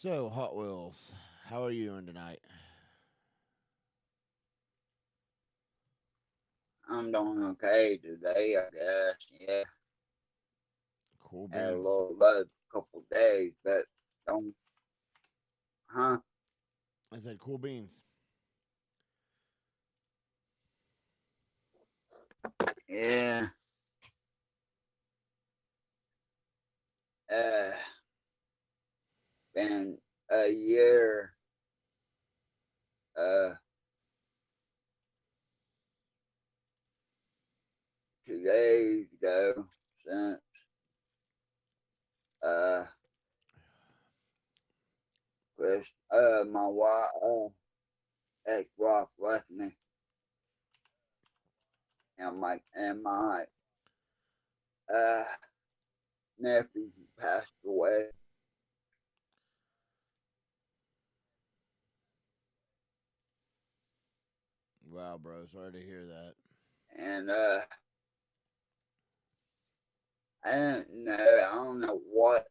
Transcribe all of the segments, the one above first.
So, Hotwheels, how are you doing tonight? I'm doing okay today, I guess. Yeah, Cool had a beans. little rough couple days, but don't, huh? I said cool beans. Yeah, uh, been a year, uh, 2 days ago since, uh, Chris, my wife, ex-wife left me, and my, uh, nephew passed away, Wow, bro, sorry to hear that. and, I don't know what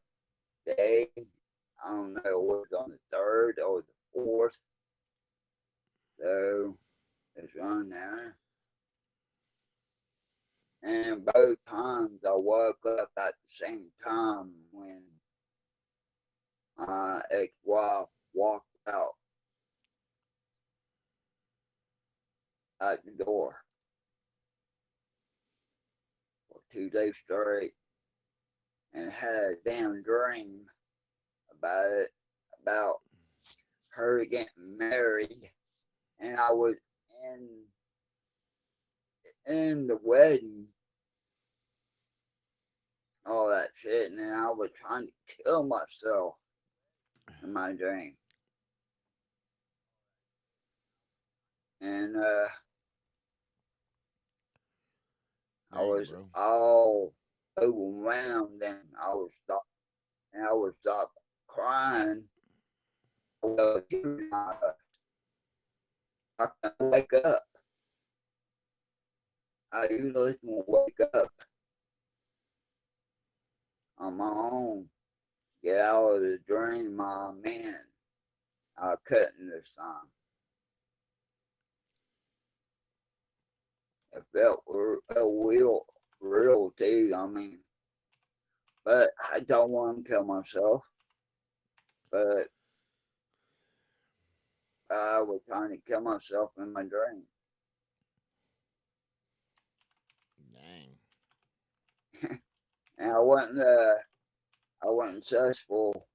day. I don't know, it was on the third or the fourth. So it's on there. And both times I woke up at the same time when my ex-wife walked out the door for 2 days straight and had a damn dream about it, about her getting married. And I was in in the wedding, all that shit, and then I was trying to kill myself in my dream. And I Dang, was bro. all overwhelmed, and I was stop crying. Well, I couldn't wake up. I usually can wake up on my own, get out of the dream I'm in. I couldn't this time. It felt real too. I mean, but I don't want to kill myself. But I was trying to kill myself in my dream. Dang. And I wasn't successful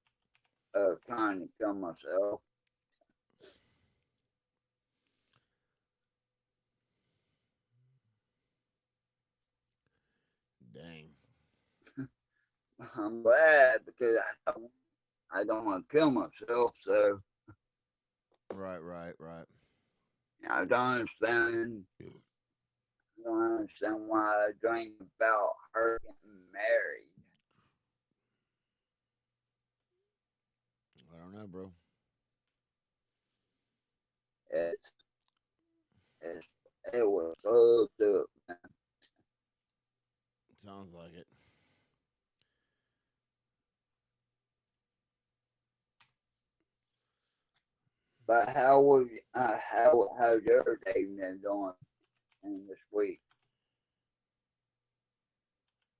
of trying to kill myself. Dang. I'm glad because I don't want to kill myself. So Right, right, right. I don't understand. I don't understand why I dream about her getting married. I don't know, bro. It's, it's it was fucked up. Sounds like it. But how's your day been doing in this week?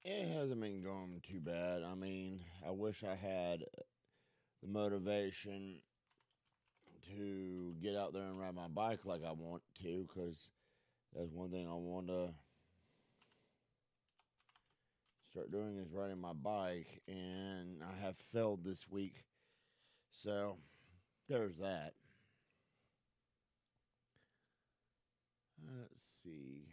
It hasn't been going too bad. I mean, I wish I had the motivation to get out there and ride my bike like I want to, because that's one thing I want to start doing is riding my bike, and I have failed this week. So there's that. Let's see.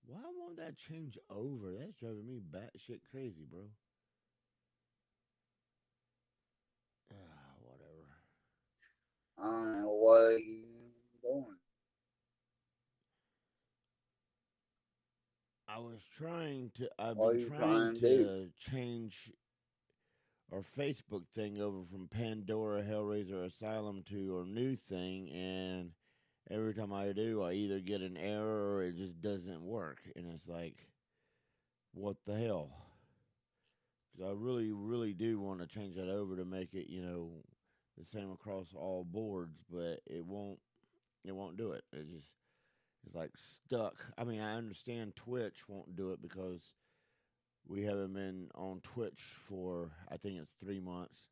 Why won't that change over? That's driving me batshit crazy, bro. Whatever. I don't know what you doing. I've What been are you trying trying to do? to change our Facebook thing over from Pandora Hellraiser Asylum to our new thing, and every time I do, I either get an error or it just doesn't work. And it's like, what the hell? 'Cause I really, really do want to change that over to make it, the same across all boards, but it won't. It won't do it. It just it's like stuck. I mean, I understand Twitch won't do it because we haven't been on Twitch for I think it's 3 months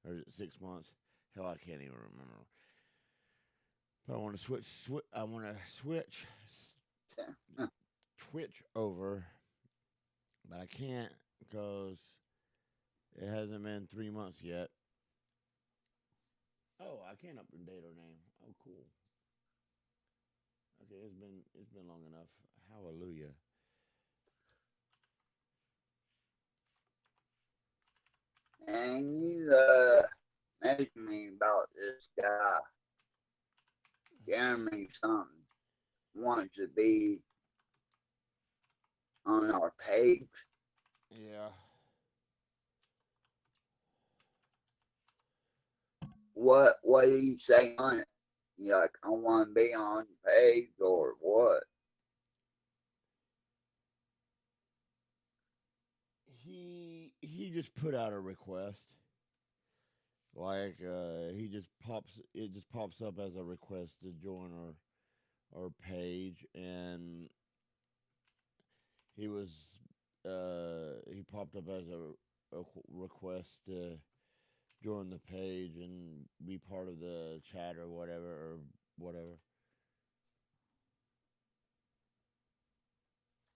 or is it 6 months. Hell, I can't even remember. But I want to switch. I want to switch Twitch over, but I can't because it hasn't been 3 months yet. Oh, I can't update her name. Oh, cool. Okay, it's been long enough. Hallelujah. And you mentioned me about this guy, Jeremy something, wanted to be on our page. Yeah. What do you say on it? You like, I want to be on your page or what? He just put out a request. Like he just pops it just pops up as a request to join our page, and he was he popped up as a request to join the page and be part of the chat or whatever.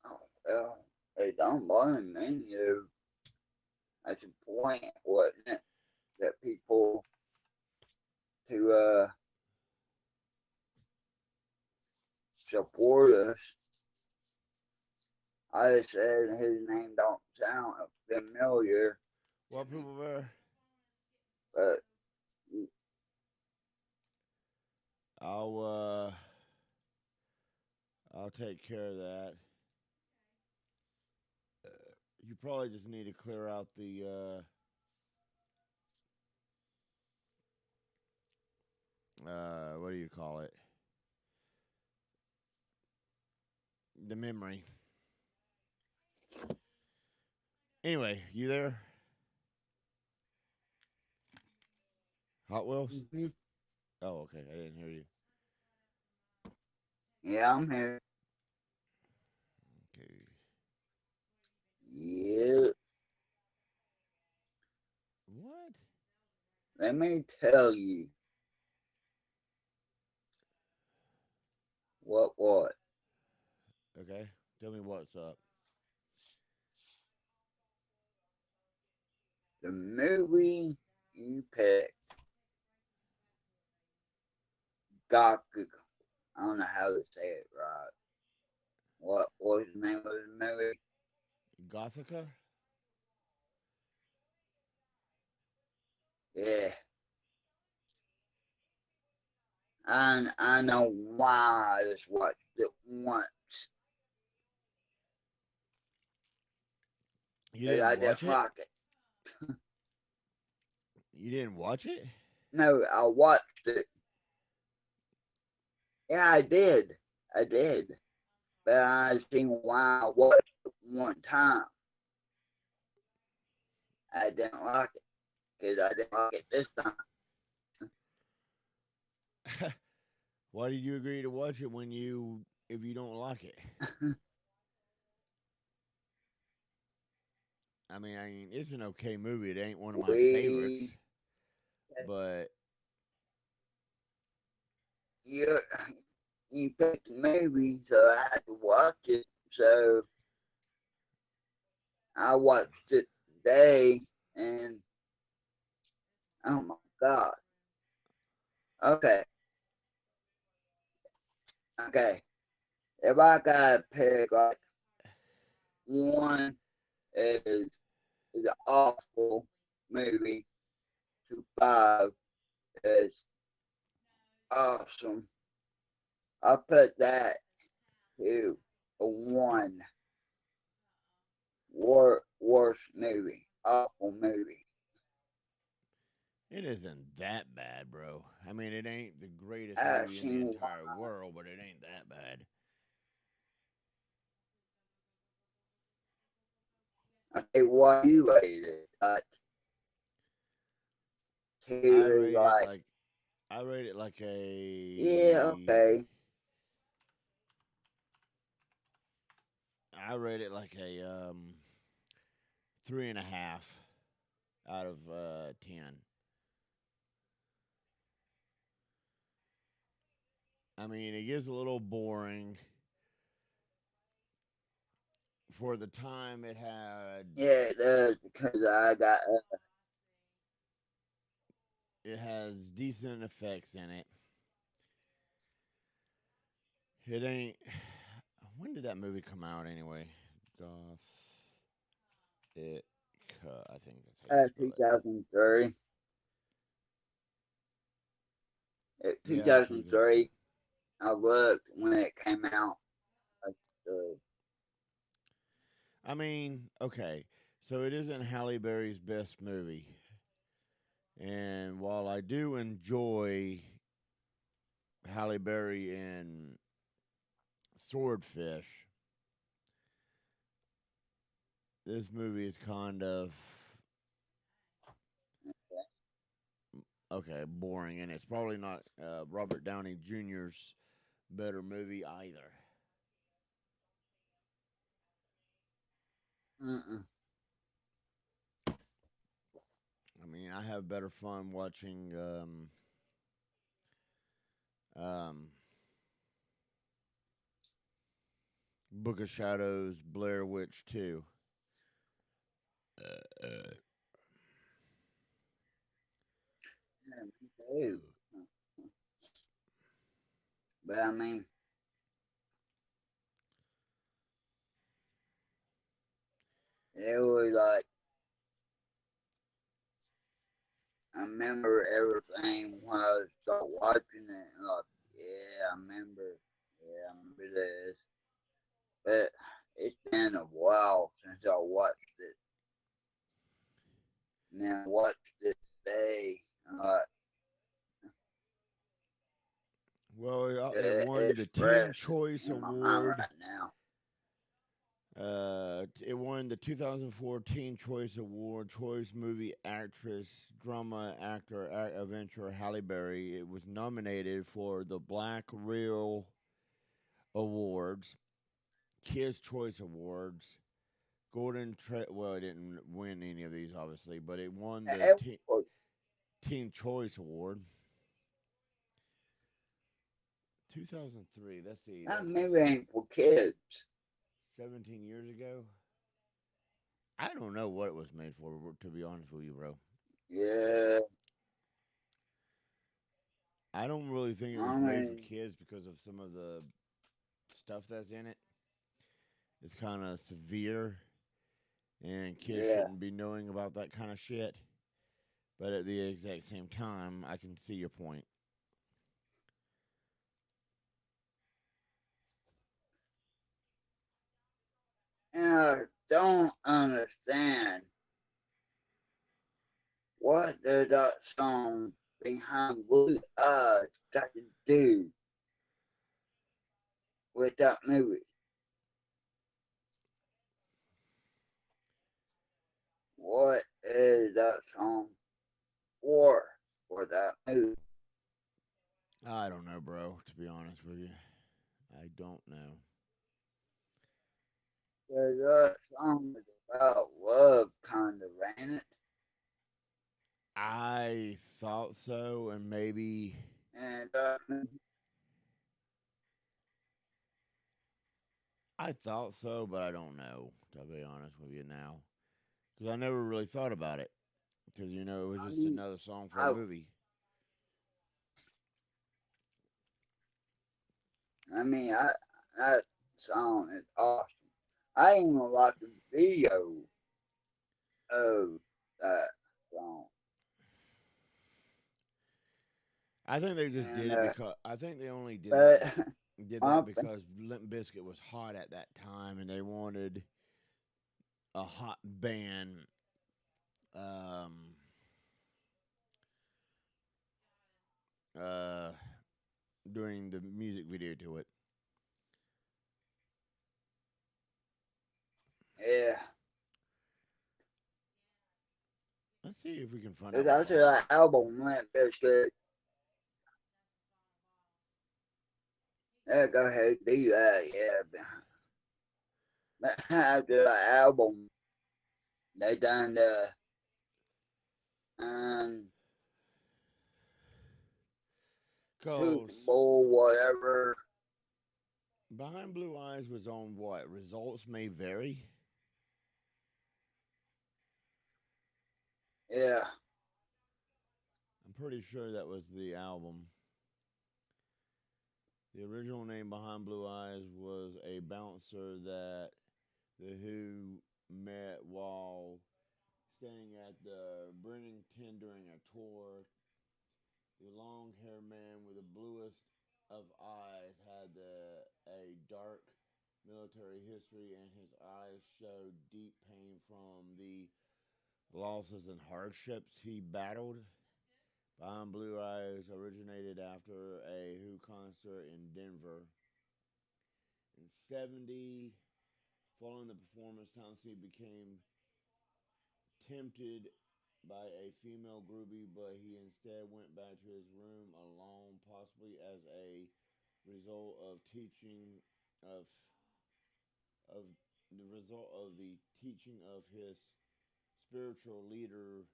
Oh, well, they don't blame me. That's the point, wasn't it? That people to support us. I just said his name don't sound familiar, What to me, people bear? but I'll I'll take care of that. You probably just need to clear out what do you call it? The memory. Anyway, you there? Hot Wheels? mm-hmm. Oh, okay. I didn't hear you. Yeah, I'm here. Okay. Yeah, What? let me tell you what Okay. Tell me what's up. the movie you picked. Gaku. I don't know how to say it right. What was the name of the movie? Gothica? Yeah, I know why I just watched it once You because didn't I watch didn't it? like it. You didn't watch it? No, I watched it. Yeah, I did. I did. But I seen why I watched it one time. I didn't like it because I didn't like it this time. Why did you agree to watch it if you don't like it? I mean, it's an okay movie. It ain't one of my favorites, we but you you picked the movie, so I had to watch it. So I watched it today, and oh my god. Okay, okay. If I gotta pick like one is an awful movie to five is awesome. I put that to a one worst movie, awful movie. it isn't that bad, bro. I mean, it ain't the greatest I've movie in the seen entire world, but it ain't that bad. Okay, why you rate it? I Two, rate it like, like I rate it like yeah, a okay. I rate it like a 3.5 out of 10. I mean, it gets a little boring for the time it had. Yeah, it does because I got It has decent effects in it. It ain't. When did that movie come out anyway? Goth. It. I think that's how you spell it. 2003. Yeah, 2003. 2003. I looked when it came out. Like, uh, I mean, okay, so it isn't Halle Berry's best movie, and while I do enjoy Halle Berry in Swordfish, this movie is kind of okay, boring, and it's probably not Robert Downey Jr.'s better movie either. mm-mm. I mean, I have better fun watching um, Book of Shadows, Blair Witch 2. Yeah, me too. But I mean, it was like I remember everything when I start watching it. And like, yeah, I remember. Yeah, I remember this. But it's been a while since I watched it. And then I watched it today. And like, Well, it it, won it's the Teen fresh Choice in my mind Award. right now. It won the 2014 Choice Award, Choice Movie Actress, Drama Actor, Adventure Halle Berry. It was nominated for the Black Reel Awards, Kids Choice Awards, well, it didn't win any of these, obviously, but it won the It was, Teen Choice Award. 2003, let's see, that that was movie ain't for kids. 17 years ago. I don't know what it was made for, to be honest with you, bro. Yeah, I don't really think it was I made for mean, kids because of some of the stuff that's in it. It's kind of severe, and kids yeah. shouldn't be knowing about that kind of shit. But at the exact same time, I can see your point. And I don't understand what did that song behind Blue Eyes got to do with that movie. What is that song for? For that movie? I don't know, bro, to be honest with you. I don't know. 'Cause that song is about love, kind of, ain't it? I thought so, and maybe And I thought so, but I don't know, to be honest with you now. Because I never really thought about it. Because, it was I just mean, another song for a I, movie. I that song is awesome. I even like the video of that song. I think they just And did it because I think they only but did my that because Limp Bizkit was hot at that time and they wanted a hot band um uh doing the music video to it. yeah, Let's see if we can find out Because what after behind. that album, Limp Bizkit, yeah, go ahead, do that, yeah. But after that album, they done the um, Super Cause Bowl, whatever. Behind Blue Eyes was on what? Results may vary. Yeah, I'm pretty sure that was the album. The original name Behind Blue Eyes was a bouncer that the Who met while staying at the Brennington during a tour. The long-haired man with the bluest of eyes had a dark military history, and his eyes showed deep pain from the losses and hardships he battled. Behind Blue Eyes originated after a Who concert in Denver. In 70, following the performance, Townsend became tempted by a female groupie, but he instead went back to his room alone, possibly as a result of teaching of of the result of the teaching of his spiritual leader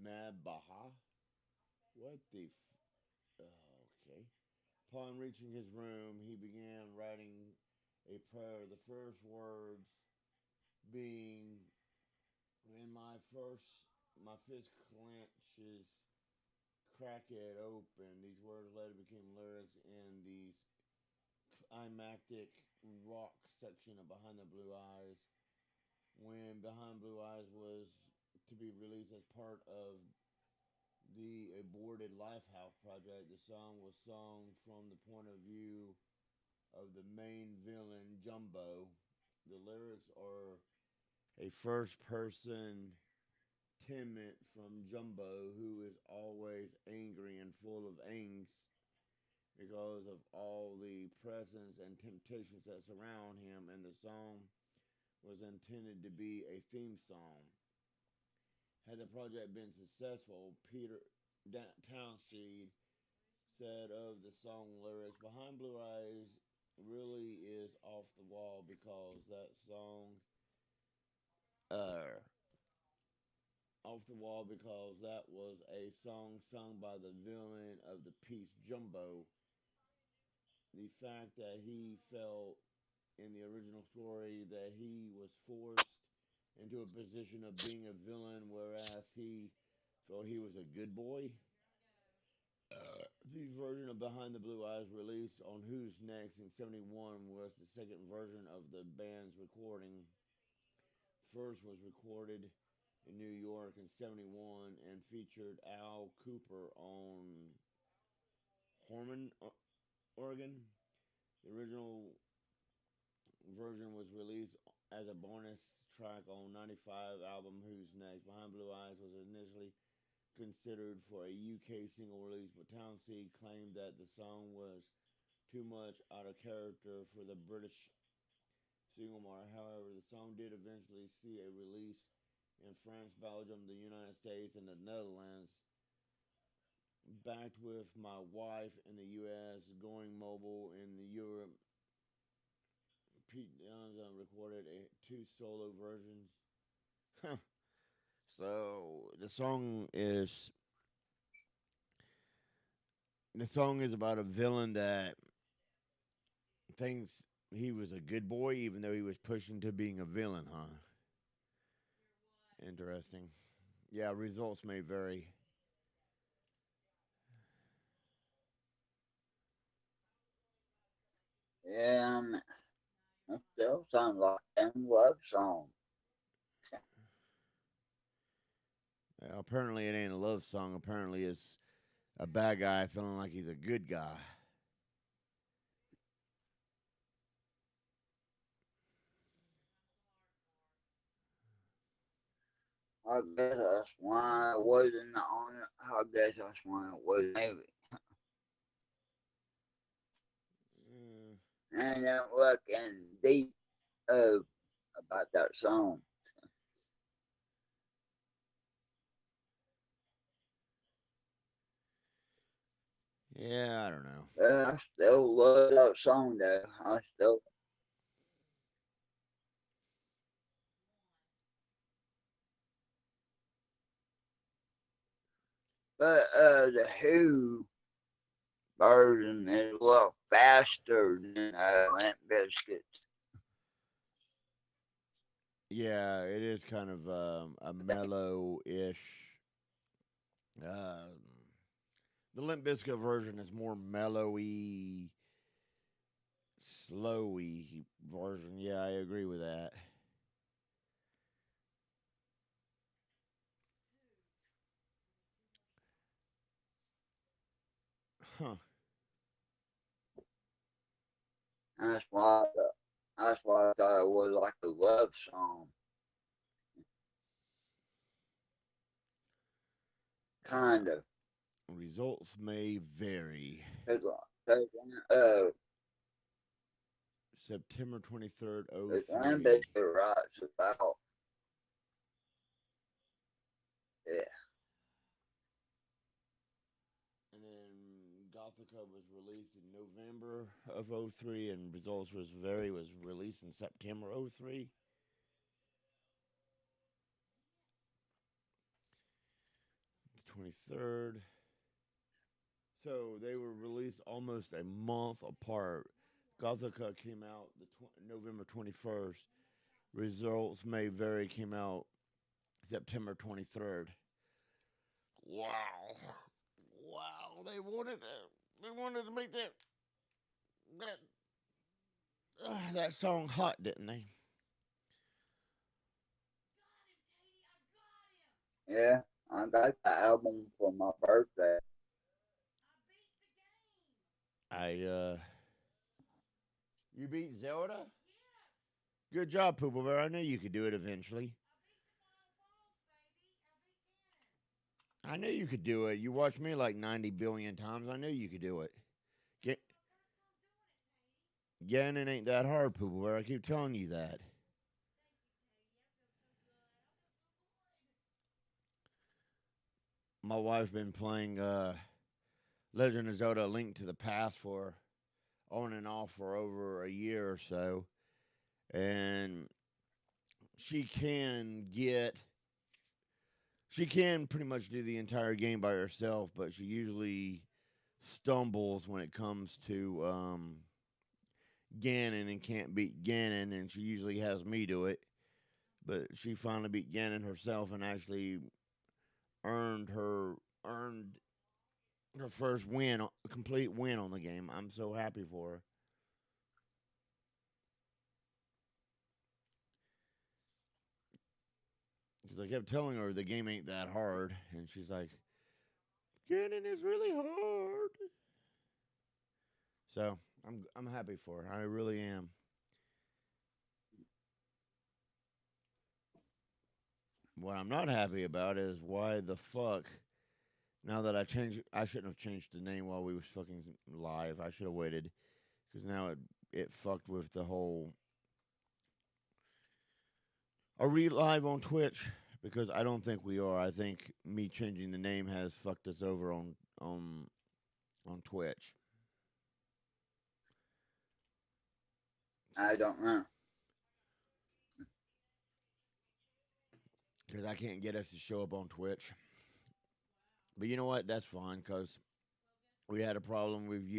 Mabaha. What the? Okay. Upon reaching his room, he began writing a prayer. The first words being, "In my fist clenches, crack it open." These words later became lyrics in the climactic rock section of Behind the Blue Eyes. When Behind Blue Eyes was to be released as part of the aborted Lifehouse project, the song was sung from the point of view of the main villain, Jumbo. The lyrics are a first person timid from Jumbo, who is always angry and full of angst because of all the presence and temptations that surround him, and the song was intended to be a theme song. Had the project been successful, Peter Townshend said of the song lyrics, "Behind Blue Eyes really is off the wall because that song, uh, off the wall because that was a song sung by the villain of the piece, Jumbo. The fact that he felt in the original story that he was forced into a position of being a villain, whereas he felt he was a good boy." The version of Behind the Blue Eyes released on Who's Next in 71 was the second version of the band's recording. First was recorded in New York in 71 and featured Al Cooper on Horman organ. The original version was released as a bonus track on 95 album Who's Next. Behind Blue Eyes was initially considered for a UK single release, but Townsend claimed that the song was too much out of character for the British single market. However, the song did eventually see a release in France, Belgium, the United States, and the Netherlands. Backed with My Wife in the US, going mobile in the Europe, Pete Townsend recorded two solo versions. So the song is about a villain that thinks he was a good boy, even though he was pushing to being a villain, huh? Interesting. Yeah, results may vary. yeah, it still sounds like a love song. Apparently, it ain't a love song. Apparently, it's a bad guy feeling like he's a good guy. I guess that's why it wasn't on it. I guess that's why it wasn't maybe. Uh, And then looking deep uh, about that song. Yeah, I don't know. I still love that song though. I still, but the Who version is a little faster than Limp Bizkit. Yeah, it is kind of a mellow-ish. Um, the Limp Bizkit version is more mellowy, slowy version. Yeah, I agree with that. Huh. That's why. That's why I thought it was like a love song, kind of. Results may vary. Cause, 'cause, uh, September 23rd, Limp 03. Bizkit writes about yeah, And then Gothica was released in November of '03, and Results was released in September '03. The 23rd. So they were released almost a month apart. Gothica came out November 21st. Results May Vary came out September 23rd. Wow. Wow. They wanted to make that song hot, didn't they? yeah. I got the album for my birthday. I You beat Zelda? Good job, Poople Bear. I knew you could do it eventually. I knew you could do it. You watched me like 90 billion times. I knew you could do it. Get Gannon ain't that hard, Poople Bear. I keep telling you that. My wife's been playing Legend of Zelda: Link to the Past for on and off for over a year or so, and she can get she can pretty much do the entire game by herself, but she usually stumbles when it comes to Ganon and can't beat Ganon, and she usually has me do it. But she finally beat Ganon herself and actually earned her earned her first win, complete win on the game. I'm so happy for her. Because I kept telling her the game ain't that hard, and she's like, Ganon is really hard. So I'm happy for her. I really am. What I'm not happy about is why the fuck. Now that I shouldn't have changed the name while we was fucking live. I should have waited because now it fucked with the whole. Are we live on Twitch? Because I don't think we are. I think me changing the name has fucked us over on Twitch. I don't know. Because I can't get us to show up on Twitch. But you know what? That's fine because we had a problem with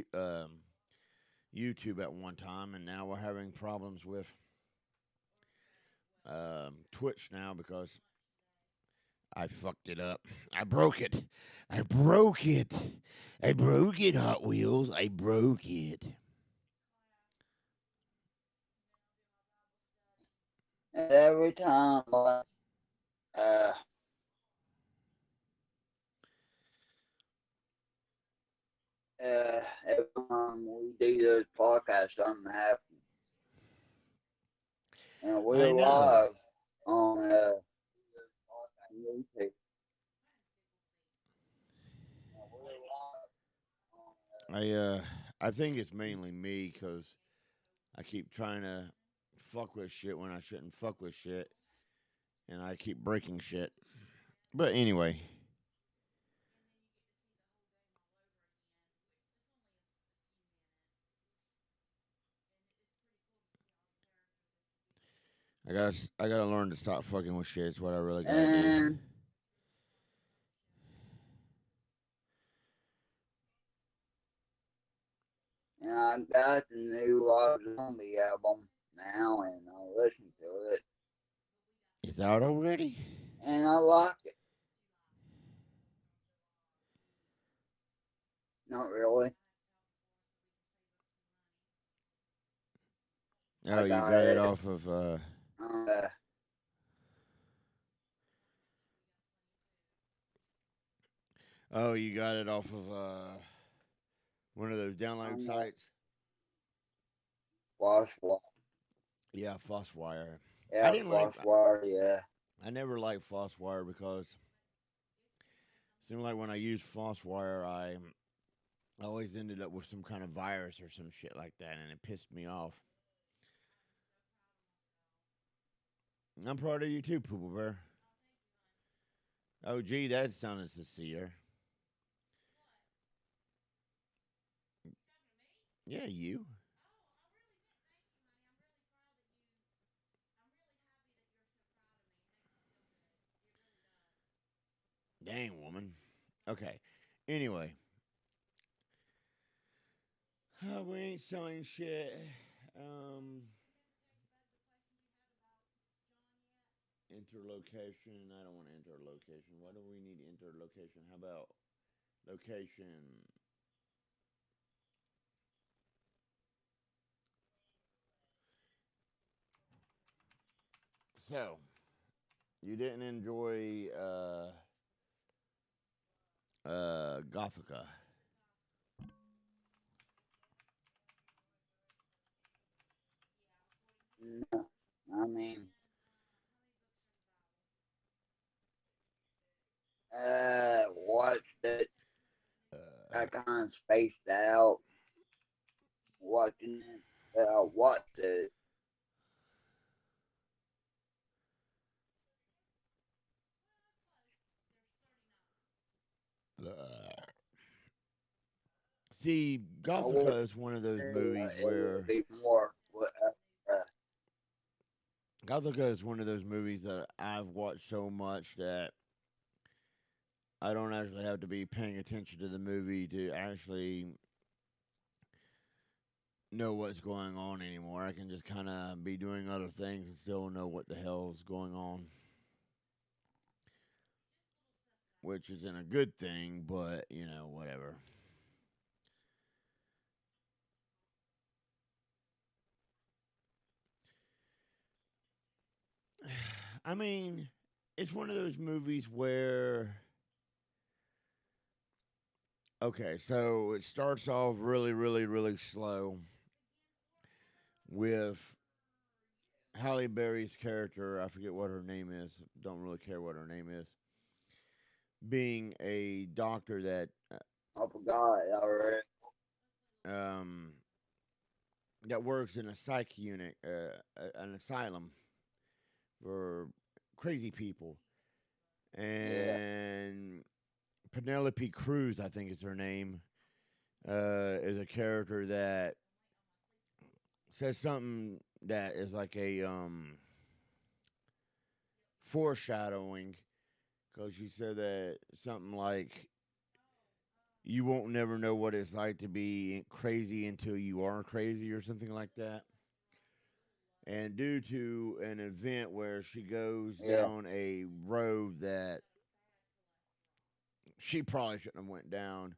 YouTube at one time, and now we're having problems with Twitch now because I fucked it up. I broke it. I broke it. I broke it, Hot Wheels. I broke it. And every time, uh, every time we do this podcast, I'm happy, and I we're know. live on YouTube. I I think it's mainly me because I keep trying to fuck with shit when I shouldn't fuck with shit, and I keep breaking shit. But anyway, I gotta learn to stop fucking with shit. It's what I really gotta do. And I got the new Rob Zombie album now, and I listen to it, It's out already. and I like it. Not really. Oh, I you got got it it. off of. Uh, Oh, you got it off of one of those download on sites. Flosswire. Yeah, FlossWire. I Yeah, didn't like. Flosswire. Yeah. I never liked FlossWire because it seemed like when I used FlossWire, I always ended up with some kind of virus or some shit like that, and it pissed me off. I'm proud of you too, Poople Bear. Oh, gee, that sounded sincere. Yeah, you. Dang, woman. Okay. Anyway, we ain't selling shit. Um, interlocation. I don't want interlocation. Why do we need interlocation? How about location? So, you didn't enjoy Gothica. No, I mean, watched it. I kind of spaced out watching it. Watched it. See, I would Gothica is one of those movies it would where be more. Gothica is one of those movies that I've watched so much that I don't actually have to be paying attention to the movie to actually know what's going on anymore. I can just kind of be doing other things and still know what the hell's going on, which isn't a good thing, but whatever. I mean, it's one of those movies where okay, so it starts off really, really, really slow with Halle Berry's character. I forget what her name is. Don't really care what her name is. Being a doctor I forgot already. um, that works in a psych unit, an asylum for crazy people, Yeah, and Penelope Cruz, I think is her name, is a character that says something that is like a foreshadowing because she said that something like you won't never know what it's like to be crazy until you are crazy or something like that. And due to an event where she goes yeah, down a road that she probably shouldn't have went down,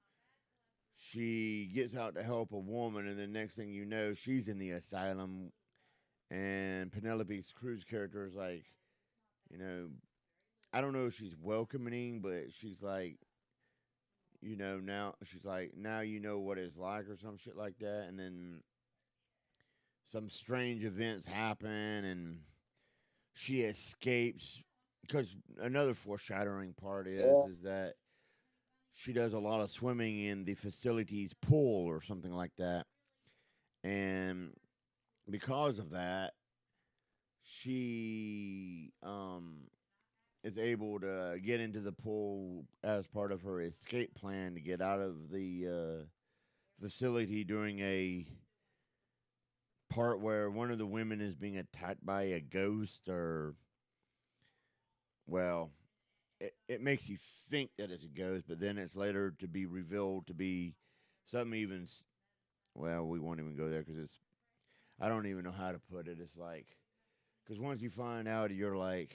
she gets out to help a woman, and the next thing you know, she's in the asylum. And Penelope Cruz character is like, you know, I don't know if she's welcoming, but she's like, now she's like, now you know what it's like, or some shit like that. And then some strange events happen, and she escapes. Because another foreshadowing part is yeah, is that she does a lot of swimming in the facility's pool or something like that, and because of that, she is able to get into the pool as part of her escape plan to get out of the facility during a part where one of the women is being attacked by a ghost, or well, it makes you think that it's a ghost, but then it's later to be revealed to be something even. Well, we won't even go there because it's. I don't even know how to put it. It's like because once you find out, you're like,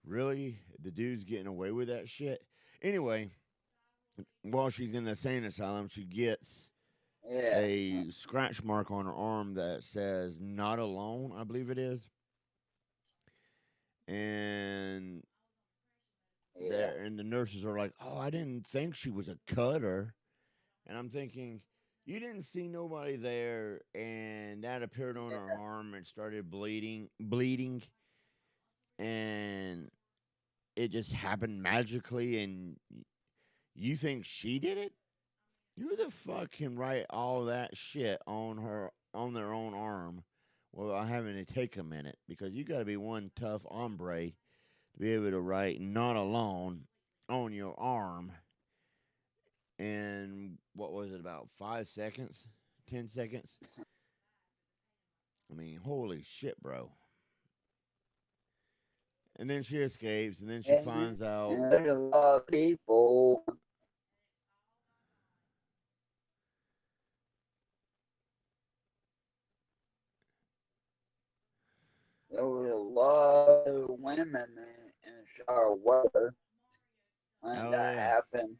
really, the dude's getting away with that shit. Anyway, while she's in the insane asylum, she gets Yeah. a scratch mark on her arm that says "not alone," I believe it is, and Yeah. there and the nurses are like, "Oh, I didn't think she was a cutter," and I'm thinking, you didn't see nobody there, and that appeared on her arm and started bleeding, and it just happened magically, and you think she did it? Who the fuck can write all that shit on their own arm without having to take a minute? Because you got to be one tough hombre to be able to write "not alone" on your arm. And what was it, about 5 seconds, 10 seconds? I mean, holy shit, bro. And then she escapes, and then she And, finds out. and there's a lot of people. There was a lot of women in shower weather when Oh that yeah. happened.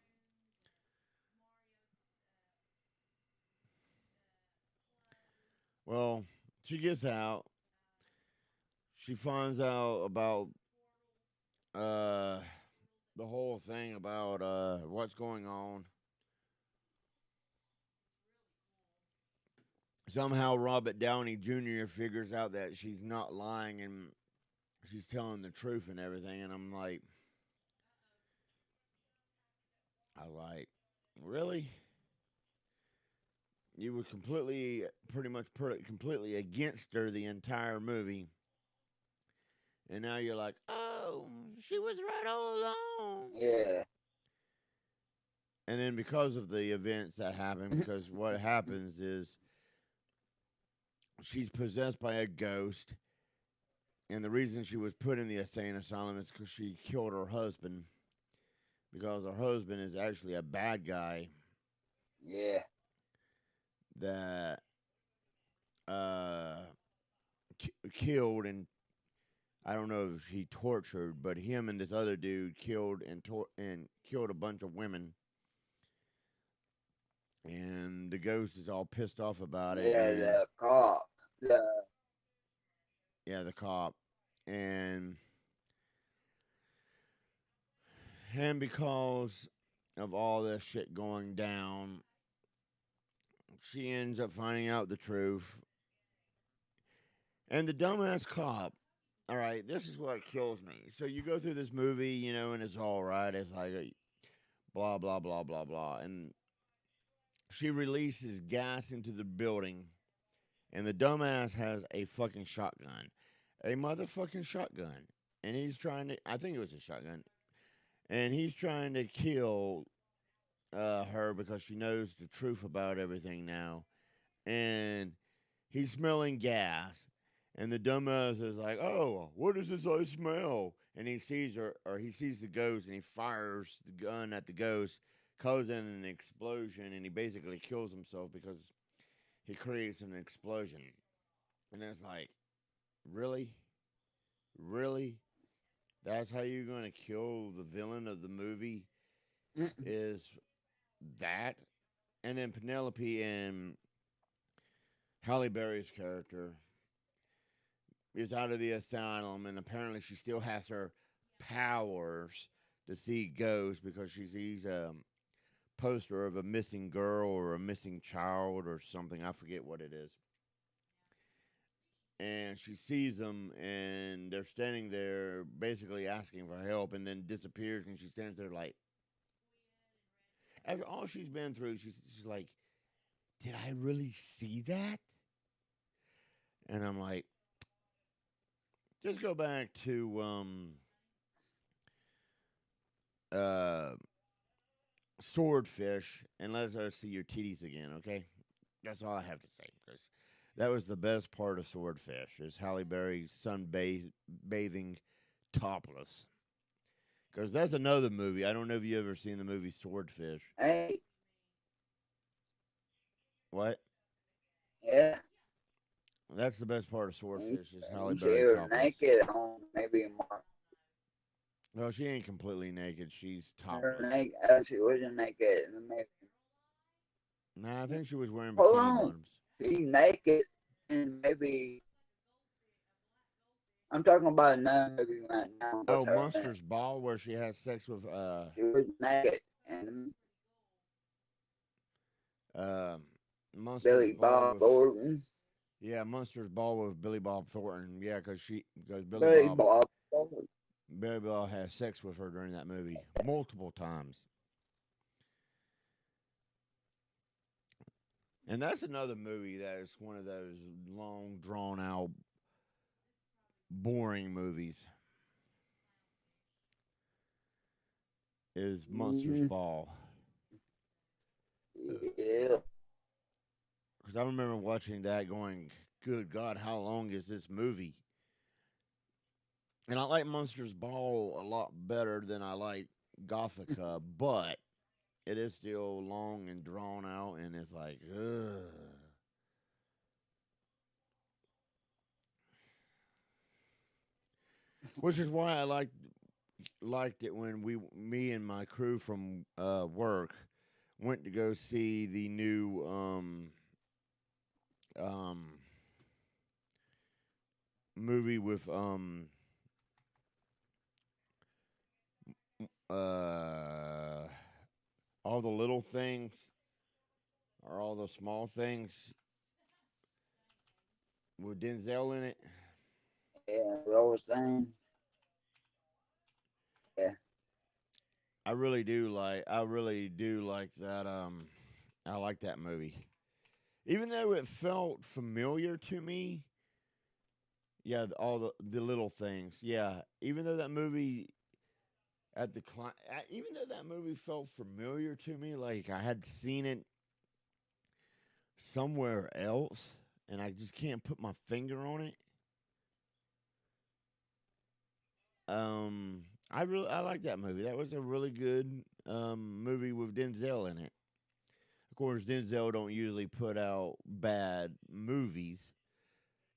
Well, she gets out. She finds out about uh the whole thing about what's going on. Somehow Robert Downey Jr. figures out that she's not lying and she's telling the truth and everything, and I like, really? You were pretty much completely against her the entire movie, and now you're like, oh, she was right all along. Yeah. And then because of the events that happen, because what happens is she's possessed by a ghost, and the reason she was put in the insane asylum is because she killed her husband, because her husband is actually a bad guy Yeah. that uh, killed, and I don't know if he tortured, but him and this other dude killed and killed a bunch of women, and the ghost is all pissed off about it, Yeah, and the cop. The, yeah, the cop, and and because of all this shit going down, she ends up finding out the truth. And the dumbass cop, all right, this is what kills me. So you go through this movie, and it's all right. It's like blah, blah, blah, blah, blah. And she releases gas into the building, and the dumbass has a fucking shotgun. A motherfucking shotgun. And he's trying to, I think it was a shotgun, and he's trying to kill her because she knows the truth about everything now. And he's smelling gas. And the dumbass is like, "Oh, what is this I smell?" And he sees her, or he sees the ghost, and he fires the gun at the ghost, causing an explosion, and he basically kills himself because he creates an explosion. And it's like, really, really, that's how you're gonna kill the villain of the movie? Is that? And then Penelope and Halle Berry's character is out of the asylum, and apparently she still has her powers to see ghosts because she sees a poster of a missing girl or a missing child or something. I forget what it is. And she sees them, and they're standing there basically asking for help, and then disappears, and she stands there like, after all she's been through, she's like, did I really see that? And I'm like, just go back to uh swordfish and let us see your titties again, okay? That's all I have to say. Because That was the best part of Swordfish is Halle Berry bathing topless. Because that's another movie. I don't know if you ever seen the movie Swordfish. Hey, What? yeah. That's the best part of Swordfish is Halle You see Berry her topless. naked on maybe more. Well, she ain't completely naked. She's Her topless. naked, she wasn't naked in the movie. Nah, I think she was wearing Hold bikini on. bottoms. She's naked and maybe I'm talking about another movie right now with Oh, her in it. Monsters Ball, where she has sex with She was naked and uh, Monsters Billy Ball Bob with Thornton. Monsters Ball with Billy Bob Thornton. Yeah, because Billy Bob Thornton. Billy Bob has sex with her during that movie multiple times. And that's another movie that is one of those long, drawn out, boring movies. Is Monsters Mm, Ball. yeah. Because I remember watching that going, good God, how long is this movie? And I like Monsters Ball a lot better than I like Gothica, but it is still long and drawn out, and it's like, ugh. Which is why I liked it when me and my crew from work went to go see the new um movie with uh all the little things or all the small things with Denzel in it. Yeah, those things. Yeah. I really do like that I like that movie. Even though it felt familiar to me, yeah, all the little things. Yeah, even though that movie even though that movie felt familiar to me, like I had seen it somewhere else and I just can't put my finger on it. I like that movie. That was a really good movie with Denzel in it. Of course, Denzel don't usually put out bad movies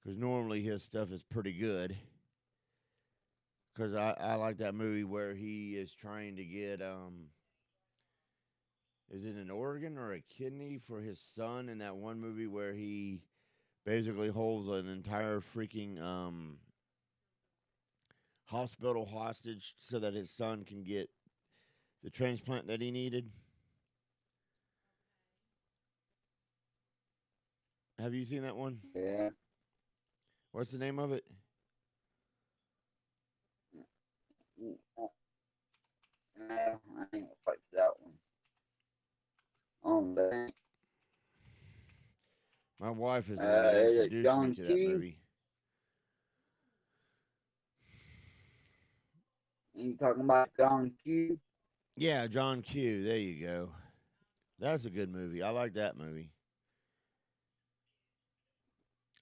because normally his stuff is pretty good. Because I like that movie where he is trying to get is it an organ or a kidney for his son in that one movie where he basically holds an entire freaking hospital hostage so that his son can get the transplant that he needed. Have you seen that one? Yeah. What's the name of it? No, I ain't watched that one. But My wife is the one that is it introduced me John to that Q? movie. You talking about John Q? Yeah, John Q. There you go. That's a good movie. I like that movie.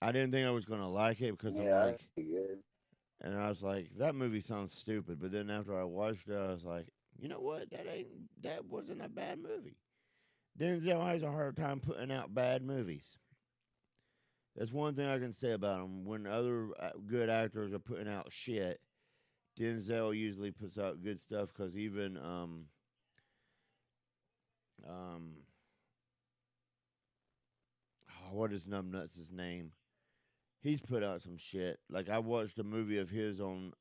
I didn't think I was going to like it because I'm Yeah, like, that's pretty good. and I was like, that movie sounds stupid. But then after I watched it, I was like, you know what? That wasn't a bad movie. Denzel has a hard time putting out bad movies. That's one thing I can say about him. When other good actors are putting out shit, Denzel usually puts out good stuff because even um what is Numbnuts' name? He's put out some shit. Like I watched a movie of his on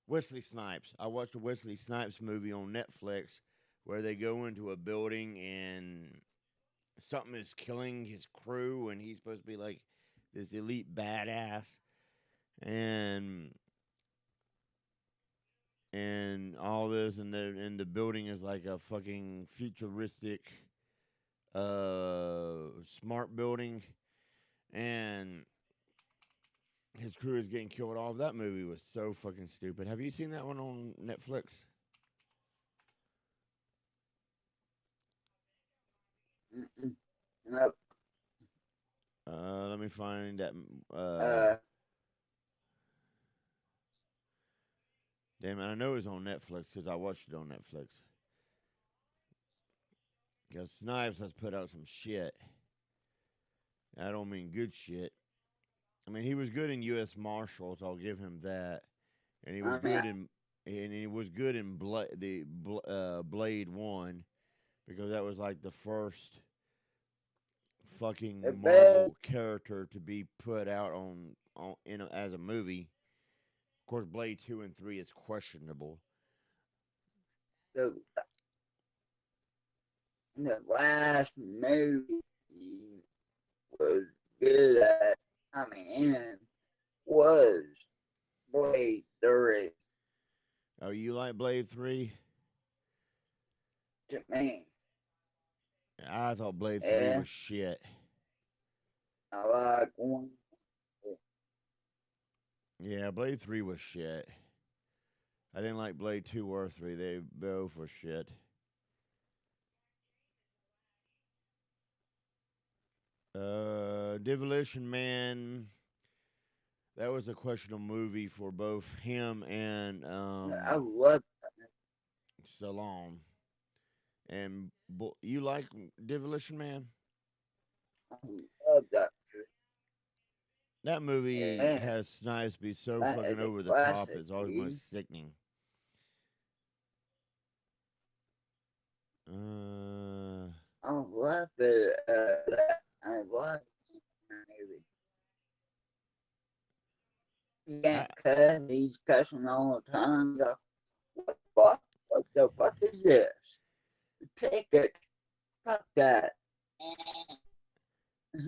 Wesley Snipes. I watched a Wesley Snipes movie on Netflix where they go into a building and something is killing his crew and he's supposed to be like this elite badass and all this and the building is like a fucking futuristic smart building and his crew is getting killed off. That movie was so fucking stupid. Have you seen that one on Netflix? Mm-mm. Nope. Let me find that. Uh, Damn it, I know it's on Netflix because I watched it on Netflix. Because Snipes has put out some shit. I don't mean good shit. I mean, he was good in U.S. Marshals. I'll give him that, and he was I mean, good in Blade One because that was like the first the fucking best, Marvel character to be put out as a movie. Of course, Blade 2 and 3 is questionable. the, the last movie was good at, I mean, was Blade 3 Oh, you like Blade 3? to me. I thought Blade 3 Yeah, was shit. I like one. Yeah, Blade 3 was shit. I didn't like Blade 2 or 3. They both were shit. Demolition Man. That was a questionable movie for both him and I love, Stallone. And you like Demolition Man? I love that. That movie Yeah, has Snipes be so that fucking is a over the top. classic, It's almost dude. sickening. Uh, I love it. I love it. He I, can't cuss. He's cussing all the time. Go, what the fuck? What the fuck is this? Take it. Fuck that.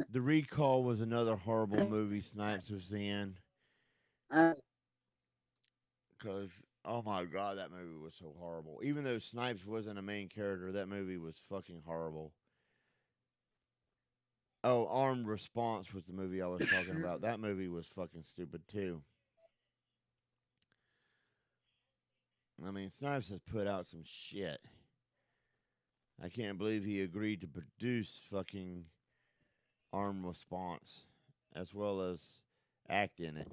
the Recall was another horrible movie Snipes was in. I, Because, oh my god, that movie was so horrible. Even though Snipes wasn't a main character, that movie was fucking horrible. Oh, Armed Response was the movie I was talking about. That movie was fucking stupid too. I mean, Snipes has put out some shit. I can't believe he agreed to produce fucking Armed Response as well as act in it.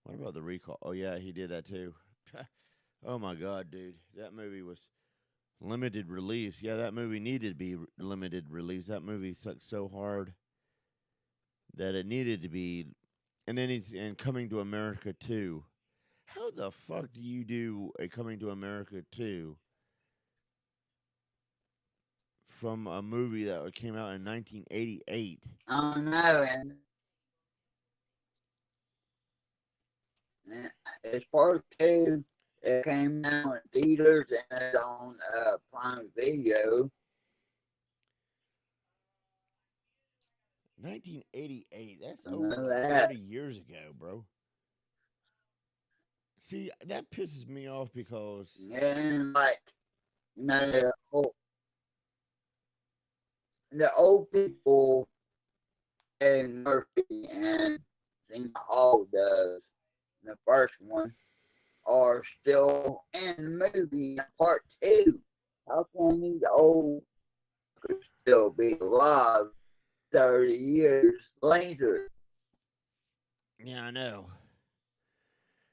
What about the Recall? Oh yeah, he did that too. Oh my god, dude, that movie was limited release. Yeah, that movie needed to be limited release. That movie sucked so hard that it needed to be. And then he's in Coming to America too. How the fuck do you do a Coming to America 2 from a movie that came out in 1988? I don't know. As part two, it came out in theaters and it's on Prime Video. 1988. That's I over know like that. 30 years ago, bro. See, that pisses me off because And like, you know, the old people and Murphy and St. Hall does the first one are still in the movie in part two. How can these old still be alive 30 years later? yeah, I know.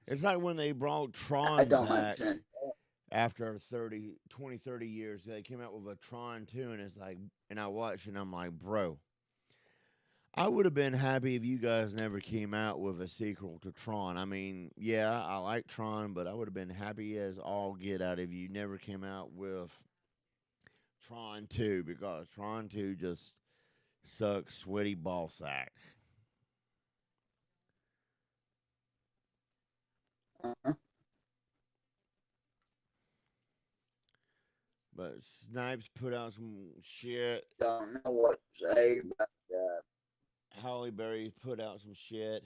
It's like when they brought That Tron don't make back sense. after 30 years. They came out with a Tron 2 and it's like and I watched and I'm like, "Bro, I would have been happy if you guys never came out with a sequel to Tron. I mean, yeah, I like Tron, but I would have been happy as all get out if you never came out with Tron 2 because Tron 2 just sucks sweaty ball sack." Uh, But Snipes put out some shit. don't know what to say about that. Halle Berry put out some shit.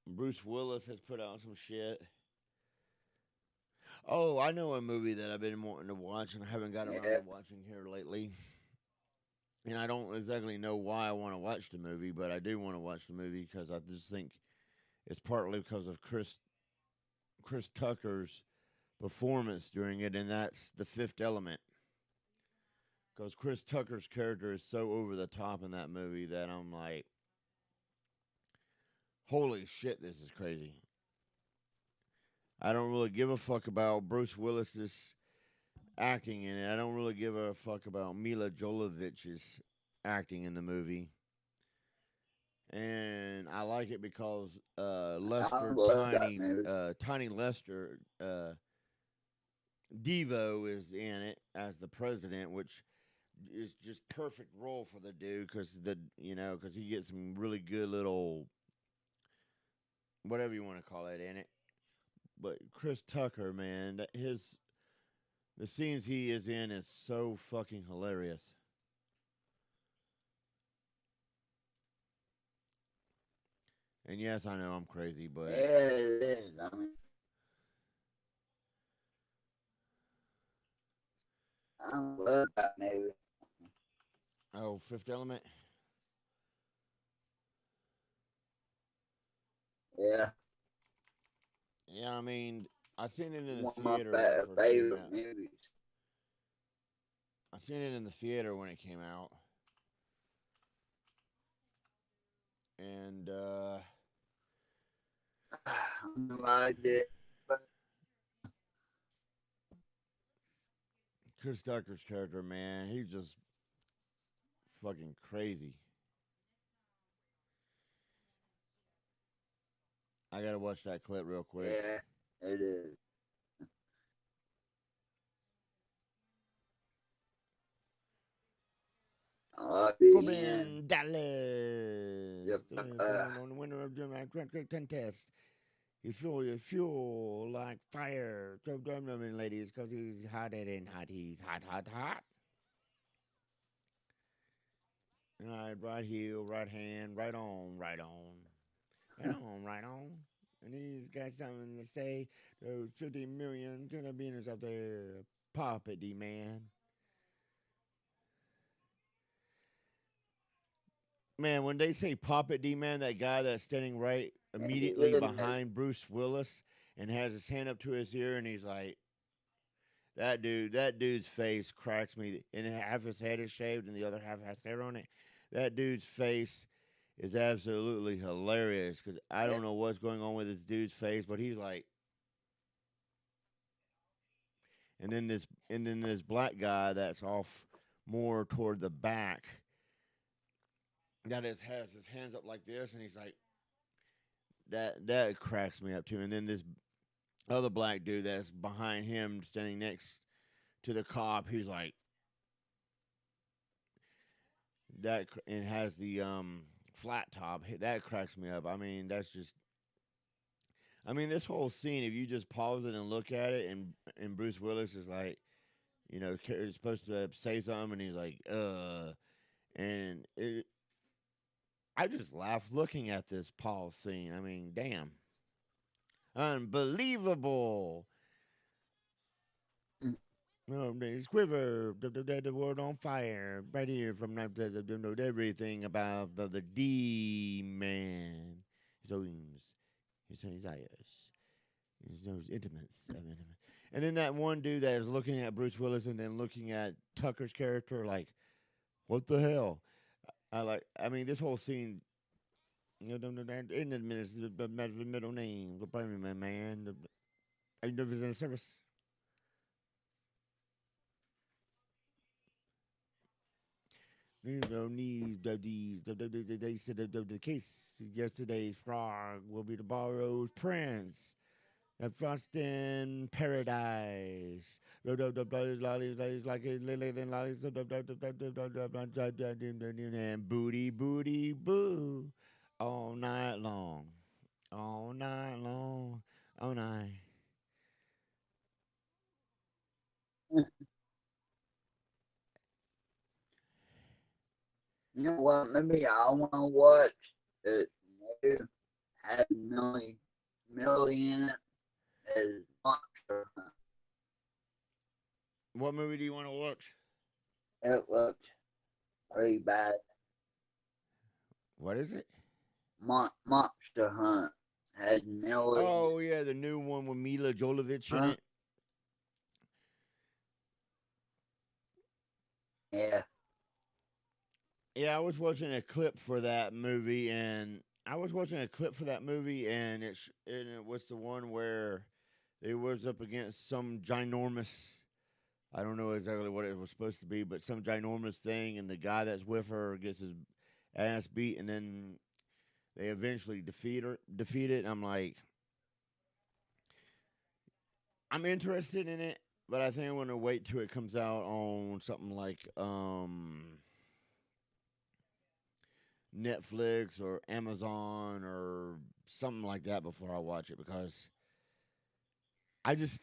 Bruce Willis has put out some shit. Oh, I know a movie that I've been wanting to watch and I haven't got around Yeah, to watching here lately. And I don't exactly know why I want to watch the movie, but I do want to watch the movie because I just think it's partly because of Chris Tucker's performance during it, and that's The Fifth Element. Because Chris Tucker's character is so over the top in that movie that I'm like, holy shit, this is crazy. I don't really give a fuck about Bruce Willis's acting in it. I don't really give a fuck about Mila Jovovich's acting in the movie. And I like it because I Lester love that movie. Tiny Lester Devo is in it as the president, which is just perfect role for the dude because because he gets some really good little whatever you want to call it in it. But Chris Tucker, man, the scenes he is in is so fucking hilarious. And yes, I know I'm crazy, Yeah, but it is. I mean, I love that movie. oh, Fifth Element. Yeah, Yeah, I mean, I seen it in the one of my theater when it first came favorite out. movies. I seen it in the theater when it came out, and I liked it. But Chris Tucker's character, man, he's just fucking crazy. I gotta watch that clip real quick. yeah, it is. I like the end. Corbin Dallas, Yep. on the winner of the Grand contest. You fuel like fire. So dumb ladies, because he's hotter than hot. He's hot, hot, hot. All right, right heel, right hand, right on, right on. Right on, right on. And he's got something to say. Those 50 million carabiners out there. Pop it, D-man. Man, when they say pop it, D-man, that guy that's standing right immediately behind Bruce Willis and has his hand up to his ear and he's like, that dude's face cracks me. And half his head is shaved and the other half has hair on it. That dude's face is absolutely hilarious because I Yeah, don't know what's going on with this dude's face, but he's like, and then this black guy that's off more toward the back has his hands up like this, and he's like, that cracks me up too. And then this other black dude that's behind him, standing next to the cop, he's like and has the flat top. That cracks me up. I mean, that's just. I mean, this whole scene, if you just pause it and look at it, and Bruce Willis is like, is supposed to say something, and he's like, and I just laughed looking at this Paul scene. I mean, damn, unbelievable. No, it's quiver, the world on fire, right here from everything about the D man. His eyes, his nose, intimates. And then that one dude that is looking at Bruce Willis and then looking at Tucker's character, like, what the hell? I mean, this whole scene. In the minutes, the middle name, the primary man. Are you nervous in the service? You don't need they said the case yesterday's frog will be the borrowed prince. The frost in paradise. Lollies like a lily and lollies and booty booty boo all night long. All night long. All night. you know what? Maybe I want to watch it. Maybe had million in it is Monster Hunt. What movie do you want to watch? It looked pretty bad. What is it? Monster Hunt had million. Oh yeah, the new one with Mila Jovovich in Huh? it. Yeah. Yeah, I was watching a clip for that movie, and it was the one where it was up against some ginormous. I don't know exactly what it was supposed to be, but some ginormous thing, and the guy that's with her gets his ass beat, and then they eventually defeat it. I'm like, I'm interested in it, but I think I'm gonna wait till it comes out on something like Netflix or Amazon or something like that before I watch it, because I just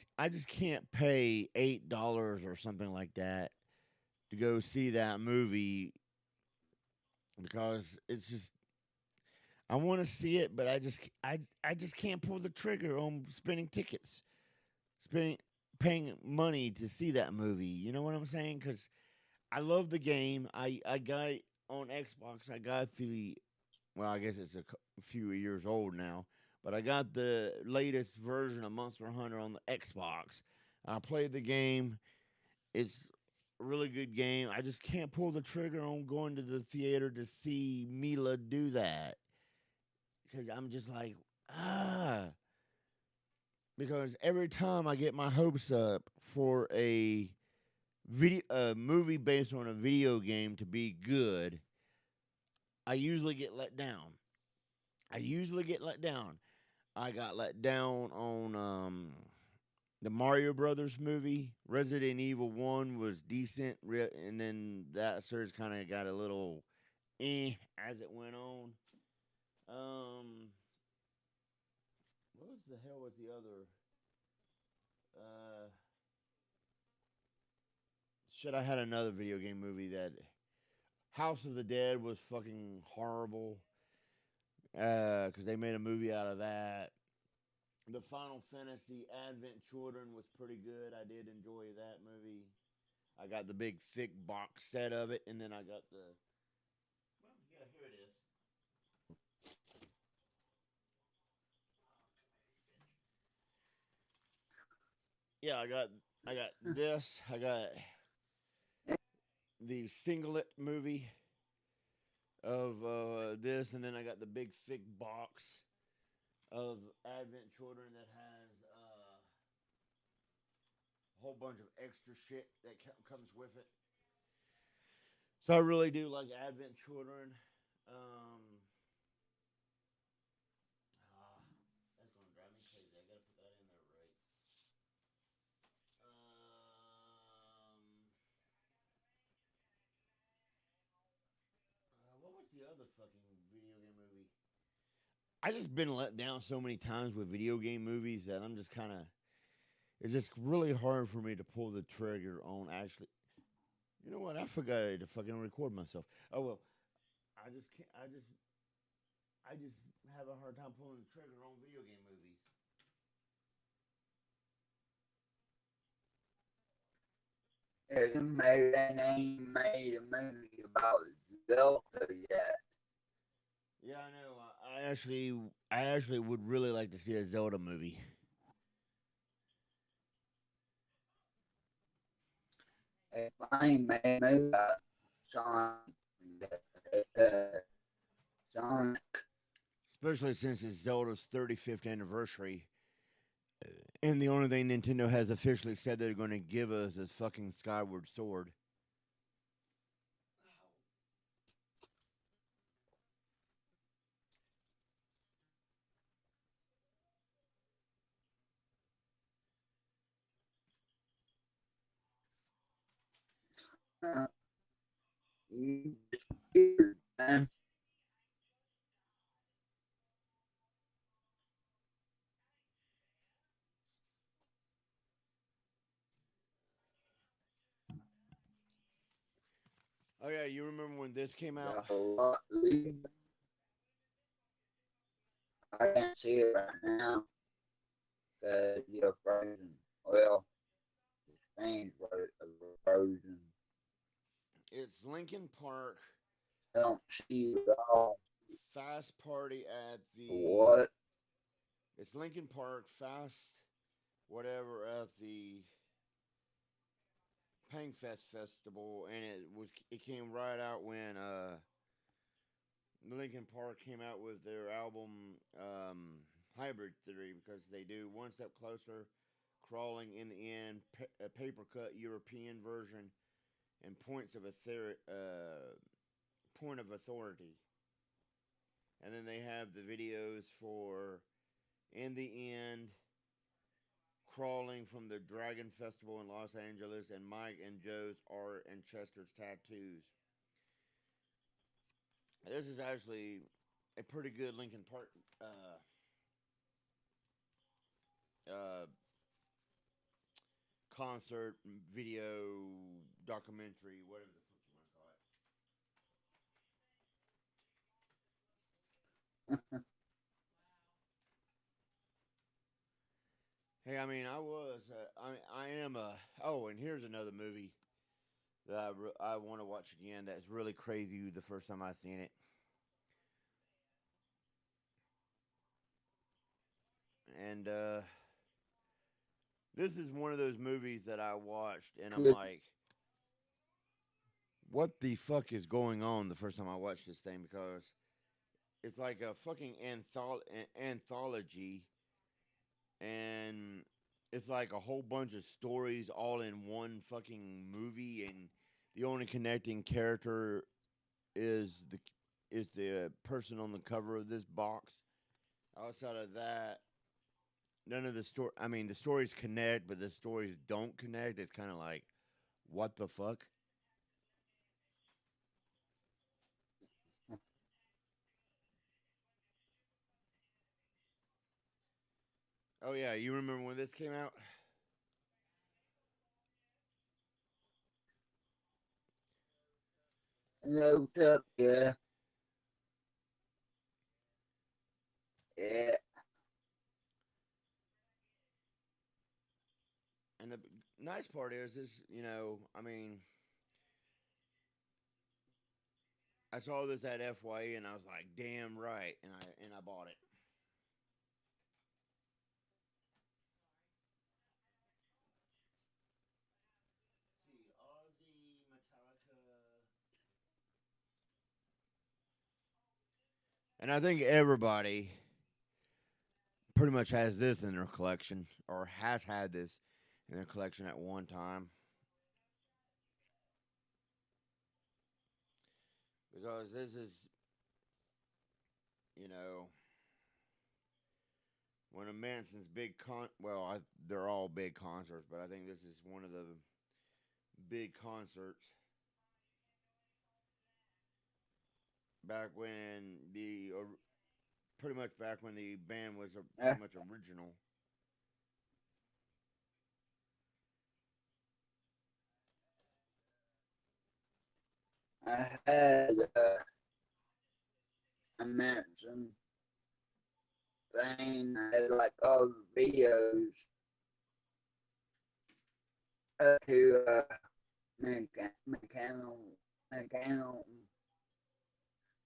can't pay $8 or something like that to go see that movie, because it's just, I want to see it, but I just can't pull the trigger on spending tickets, spending paying money to see that movie. You know what I'm saying? Because I love the game. I got on Xbox. I got the, well, I guess it's a few years old now, but I got the latest version of Monster Hunter on the Xbox. I played the game. It's a really good game. I just can't pull the trigger on going to the theater to see Mila do that, because I'm just like, ah. Because every time I get my hopes up for a movie based on a video game to be good, I usually get let down. I usually get let down. I got let down on the Mario Brothers movie. Resident Evil 1 was decent, and then that series kind of got a little as it went on. Um, what was the hell was the other? Uh, Should I had another video game movie that House of the Dead was fucking horrible, because they made a movie out of that. The Final Fantasy Advent Children was pretty good. I did enjoy that movie. I got the big thick box set of it, and then I got the, well, yeah, here it is. Yeah, I got this. I got the singlet movie of this, and then I got the big thick box of Advent Children that has a whole bunch of extra shit that comes with it. So I really do like Advent Children. Um, that's gonna drive me crazy. I gotta put that in there right. What was the other fucking video game movie? I just been let down so many times with video game movies that I'm just kind of. It's just really hard for me to pull the trigger on actually. You know what? I forgot to fucking record myself. Oh well, I just can't. I just have a hard time pulling the trigger on video game movies. Hasn't made an ain't made a movie about Zelda yet. Yeah, I know. I actually would really like to see a Zelda movie. If I ain't made a movie about Sonic, uh, Sonic, Especially since it's Zelda's 35th anniversary. And the only thing Nintendo has officially said they're going to give us is fucking Skyward Sword. uh, you disappeared, man. Oh yeah, you remember when this came out? Got a lot leaving. I can't see it right now because you're frozen. Well, the screen's frozen. It's Lincoln Park I don't see it at all. Fast Party at the. What? It's Lincoln Park Fast whatever at the Hangfest Festival, and it came right out when Linkin Park came out with their album Hybrid Theory, because they do One Step Closer, Crawling in the End, a paper cut European version, and Point of Authority. And then they have the videos for In the End, Crawling from the Dragon Festival in Los Angeles, and Mike and Joe's Art and Chester's Tattoos. This is actually a pretty good Linkin Park uh, concert video documentary, whatever the fuck you want to call it. Hey, I mean, I am a. Oh, and here's another movie that I want to watch again. That's really crazy. The first time I seen it, and this is one of those movies that I watched, and I'm like, what the fuck is going on? The first time I watched this thing, because it's like a fucking anthology, and it's like a whole bunch of stories all in one fucking movie, and the only connecting character is the person on the cover of this box. Outside of that, none of the story. I mean, the stories connect, but the stories don't connect. It's kind of like, what the fuck? Oh yeah, you remember when this came out? No, yeah, yeah. And the nice part is, I mean, I saw this at FYE, and I was like, damn right, and I bought it. See, Ozzy, Metallica, and I think everybody pretty much has this in their collection, or has had this in their collection at one time, because this is, you know, one of Manson's big they're all big concerts, but I think this is one of the big concerts back when pretty much back when the band was pretty much original. I had a mention thing. I had like all the videos to mechanical, mechanical,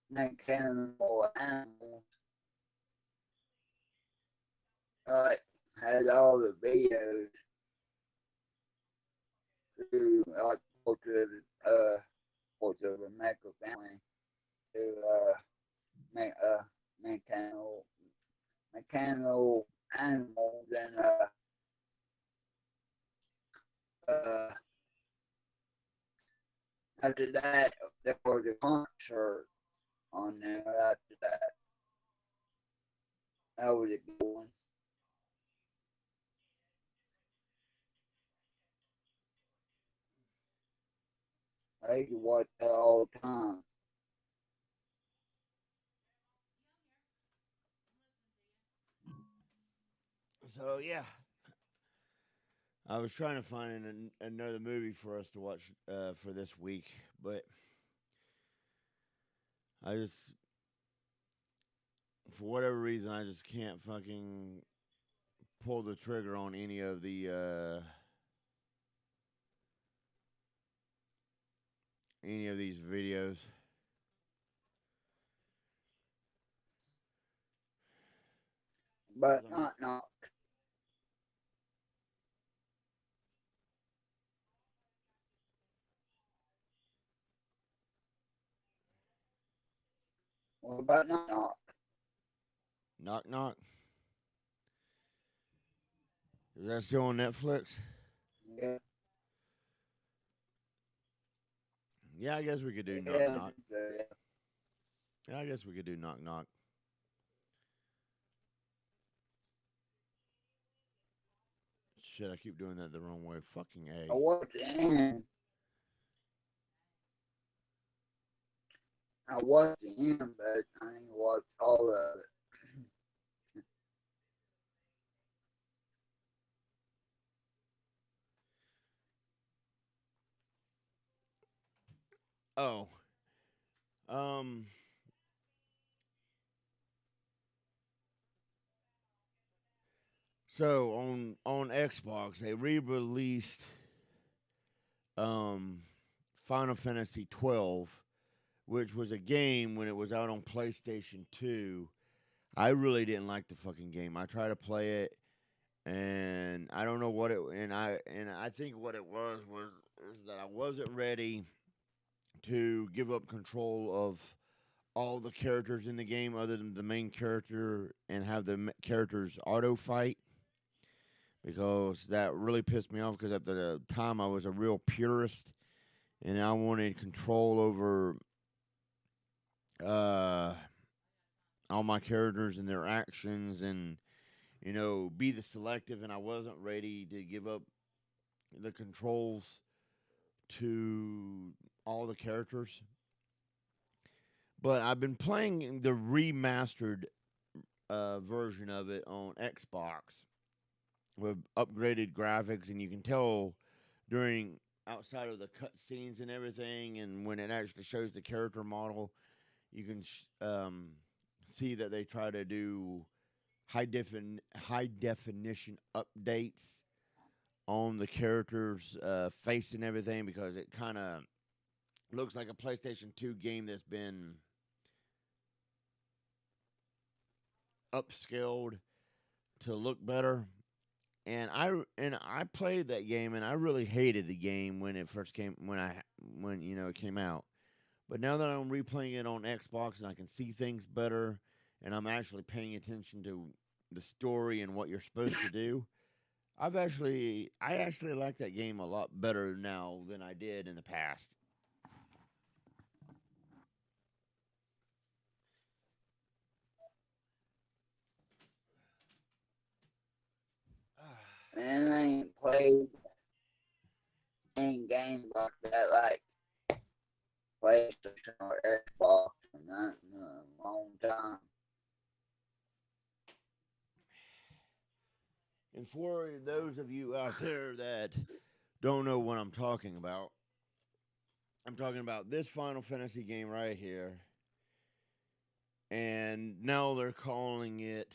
mechanical animals. Like had all the videos to like portrait portrait of a medical family to make mechanical mechanical animals and uh after that there was a concert on there after that. That was a good one. I used to watch that all the time. So yeah, I was trying to find another movie for us to watch for this week, but I just, for whatever reason, I just can't fucking pull the trigger on any of these videos. But 'Cause I mean, not What about Knock Knock? Knock Knock. Is that still on Netflix? Yeah, Yeah, I guess we could do Knock yeah, Knock. yeah. Yeah, I guess we could do Knock Knock. Shit, I keep doing that the wrong way. Fucking I A. watched the end. I watched the end, but I ain't watched all of it. Oh. Um. So on Xbox, they re-released um Final Fantasy 12, which was a game when it was out on PlayStation 2. I really didn't like the fucking game. I tried to play it and I don't know what it and I think what it was that I wasn't ready to give up control of all the characters in the game other than the main character and have the characters auto fight because that really pissed me off because at the time I was a real purist and I wanted control over uh all my characters and their actions and be the selective and I wasn't ready to give up the controls to all the characters. But I've been playing the remastered version of it on Xbox with upgraded graphics, and you can tell during outside of the cutscenes and everything, and when it actually shows the character model, you can see that they try to do high definition updates on the character's face and everything because it kind of looks like a PlayStation 2 game that's been upscaled to look better. And I played that game and I really hated the game when it first came when it came out. But now that I'm replaying it on Xbox and I can see things better and I'm actually paying attention to the story and what you're supposed to do, I actually like that game a lot better now than I did in the past. Man, I ain't played any games like that, like PlayStation or Xbox or nothing in a long time. And for those of you out there that don't know what I'm talking about this Final Fantasy game right here. And now they're calling it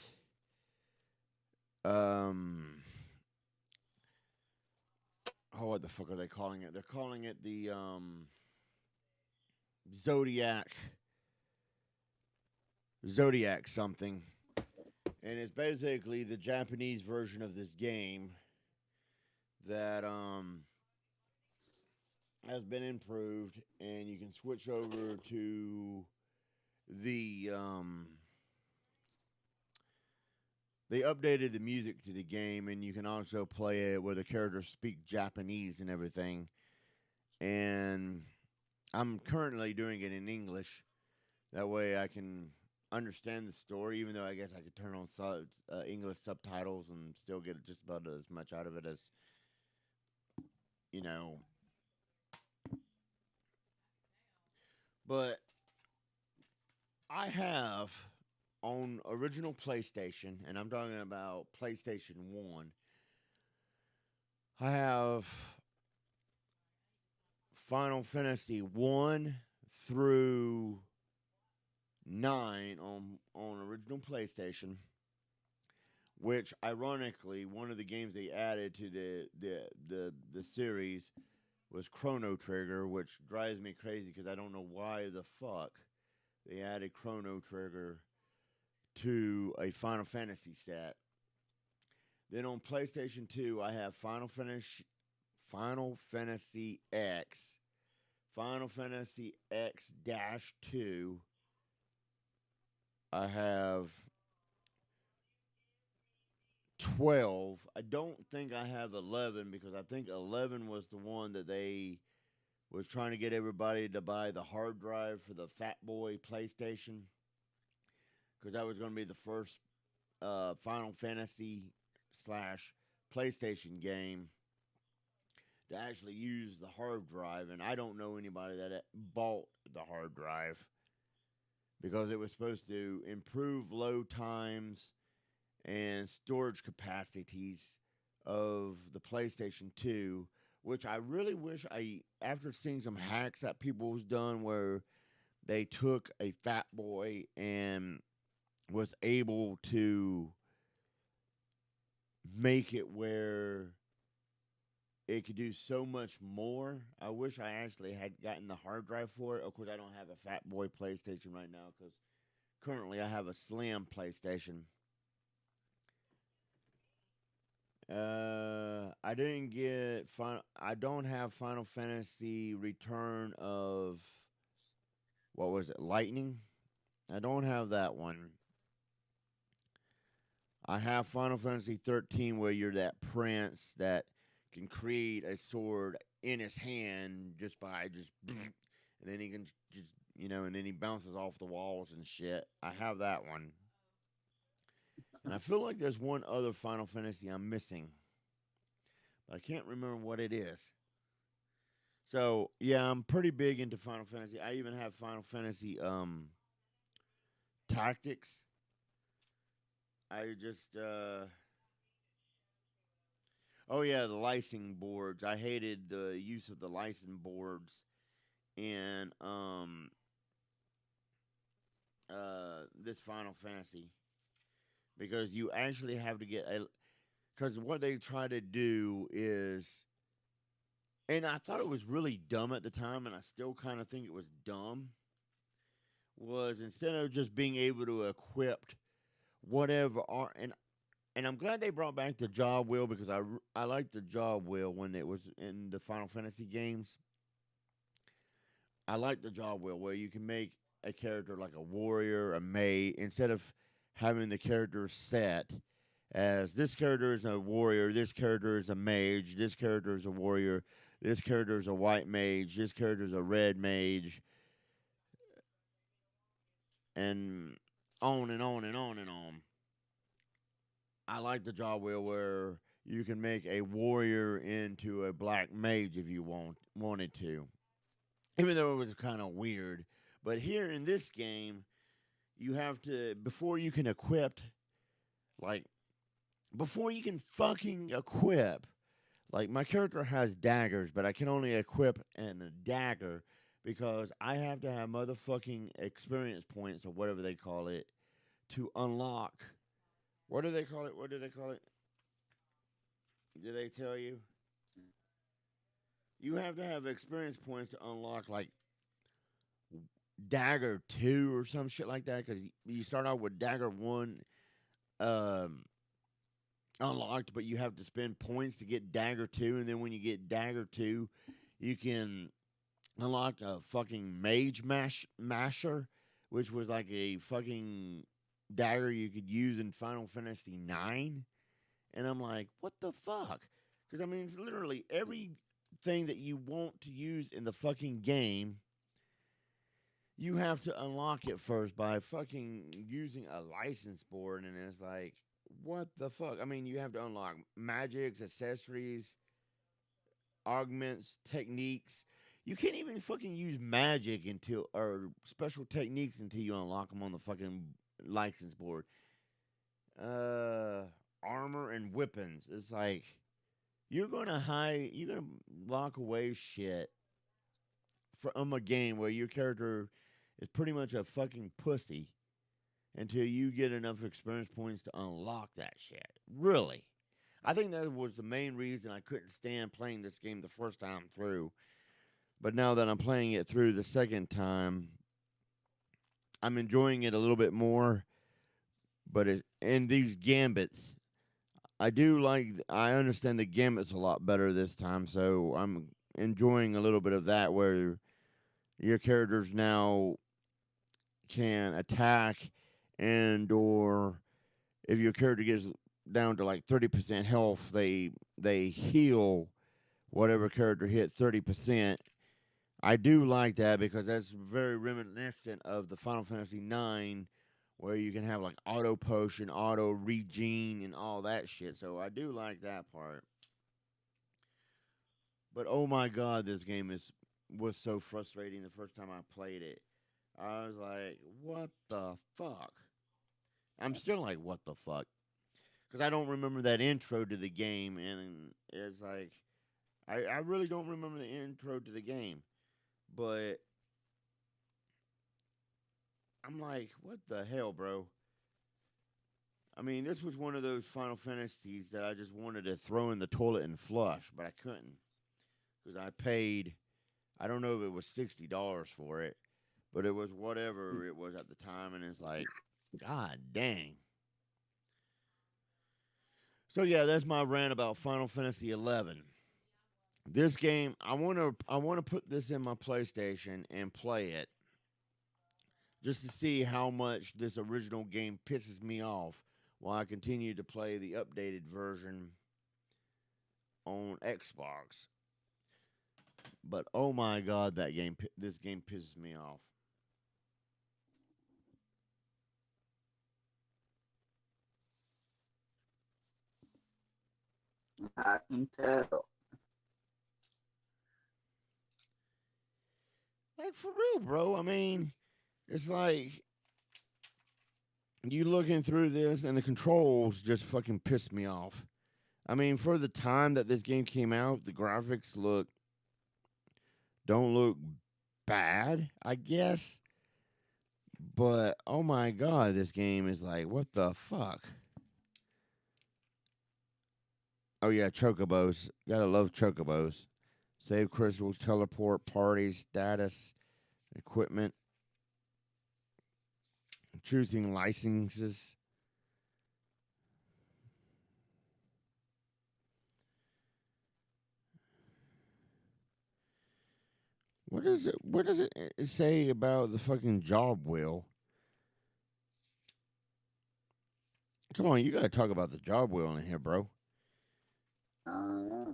um oh what the fuck are they calling it? They're calling it the Zodiac Zodiac something. And it's basically the Japanese version of this game that has been improved and you can switch over to the they updated the music to the game and you can also play it where the characters speak Japanese and everything. And I'm currently doing it in English. That way I can understand the story, even though I guess I could turn on English subtitles and still get just about as much out of it as, you know. But I have on original PlayStation, and I'm talking about PlayStation 1, I have Final Fantasy 1 through 9 on original PlayStation, which ironically one of the games they added to the series was Chrono Trigger, which drives me crazy because I don't know why the fuck they added Chrono Trigger to a Final Fantasy set. Then on PlayStation 2, I have Final Fantasy X, Final Fantasy X 2, I have 12. I don't think I have 11 because I think 11 was the one that they was trying to get everybody to buy the hard drive for the Fat Boy PlayStation because that was going to be the first Final Fantasy slash PlayStation game to actually use the hard drive, and I don't know anybody that bought the hard drive because it was supposed to improve load times and storage capacities of the PlayStation 2, which I really wish after seeing some hacks that people was done where they took a Fat Boy and was able to make it where it could do so much more. I wish I actually had gotten the hard drive for it. Of course, I don't have a Fat Boy PlayStation right now because currently I have a Slim PlayStation. I didn't get final. I don't have Final Fantasy Return of what was it? Lightning. I don't have that one. I have Final Fantasy 13 where you're that prince that can create a sword in his hand just by and then he can just and then he bounces off the walls and shit. I have that one. And I feel like there's one other Final Fantasy I'm missing. But I can't remember what it is. So, yeah, I'm pretty big into Final Fantasy. I even have Final Fantasy Tactics. I just oh yeah, the licensing boards. I hated the use of the licensing boards in this Final Fantasy because you actually have to get a because what they try to do is and I thought it was really dumb at the time and I still kind of think it was dumb was instead of just being able to equip whatever and I'm glad they brought back the job wheel because I liked the job wheel when it was in the Final Fantasy games. I like the job wheel where you can make a character like a warrior, a mage, instead of having the character set as this character is a warrior, this character is a mage, this character is a warrior, this character is a white mage, this character is a red mage, and on and on and on and on. I like the job wheel where you can make a warrior into a black mage if you wanted to. Even though it was kind of weird. But here in this game, you have to before you can equip like before you can fucking equip like my character has daggers, but I can only equip a dagger because I have to have motherfucking experience points or whatever they call it to unlock. What do they call it? What do they call it? Did they tell you? You have to have experience points to unlock like dagger 2 or some shit like that because you start out with dagger 1 um, unlocked, but you have to spend points to get dagger 2, and then when you get dagger 2 you can unlock a fucking masher, which was like a fucking dagger you could use in Final Fantasy 9. And I'm like, what the fuck? Because I mean, it's literally everything that you want to use in the fucking game. You have to unlock it first by fucking using a license board, and it's like, what the fuck? I mean, you have to unlock magics, accessories, augments, techniques. You can't even fucking use magic until or special techniques until you unlock them on the fucking license board. Armor and weapons. It's like you're gonna lock away shit from a game where your character is pretty much a fucking pussy until you get enough experience points to unlock that shit. Really. I think that was the main reason I couldn't stand playing this game the first time through. But now that I'm playing it through the second time, I'm enjoying it a little bit more. But in these gambits, I understand the gambits a lot better this time, so I'm enjoying a little bit of that where your characters now can attack and or if your character gets down to like 30% health, they heal whatever character hit 30%. I do like that because that's very reminiscent of the Final Fantasy IX, where you can have like auto potion, auto regen, and all that shit. So I do like that part. But oh my god, this game was so frustrating the first time I played it. I was like, what the fuck? I'm still like, what the fuck? Because I don't remember that intro to the game, and it's like, I really don't remember the intro to the game. But I'm like, what the hell, bro? I mean, this was one of those Final Fantasies that I just wanted to throw in the toilet and flush, but I couldn't because I paid. I don't know if it was $60 for it, but it was whatever it was at the time, and it's like, god dang. So yeah, that's my rant about Final Fantasy 11. This game, I want to put this in my PlayStation and play it just to see how much this original game pisses me off while I continue to play the updated version on Xbox. But oh my god, this game pisses me off. I can tell. Like for real, bro. I mean, it's like you looking through this and the controls just fucking piss me off. I mean, for the time that this game came out, the graphics don't look bad, I guess. But oh my god, this game is like, what the fuck? Oh yeah, chocobos. Gotta love chocobos. Save crystals, teleport, parties, status, equipment, choosing licenses. What does it say about the fucking job wheel? Come on, you gotta talk about the job wheel in here, bro. Uh,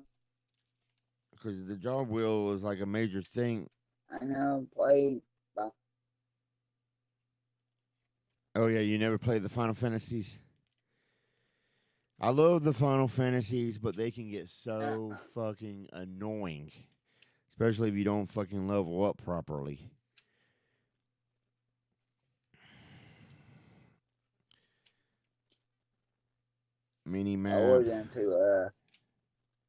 Because the job wheel is like a major thing. I know played by Oh yeah, you never played the Final Fantasies? I love the Final Fantasies, but they can get so fucking annoying. Especially if you don't fucking level up properly. Mini I map. was into a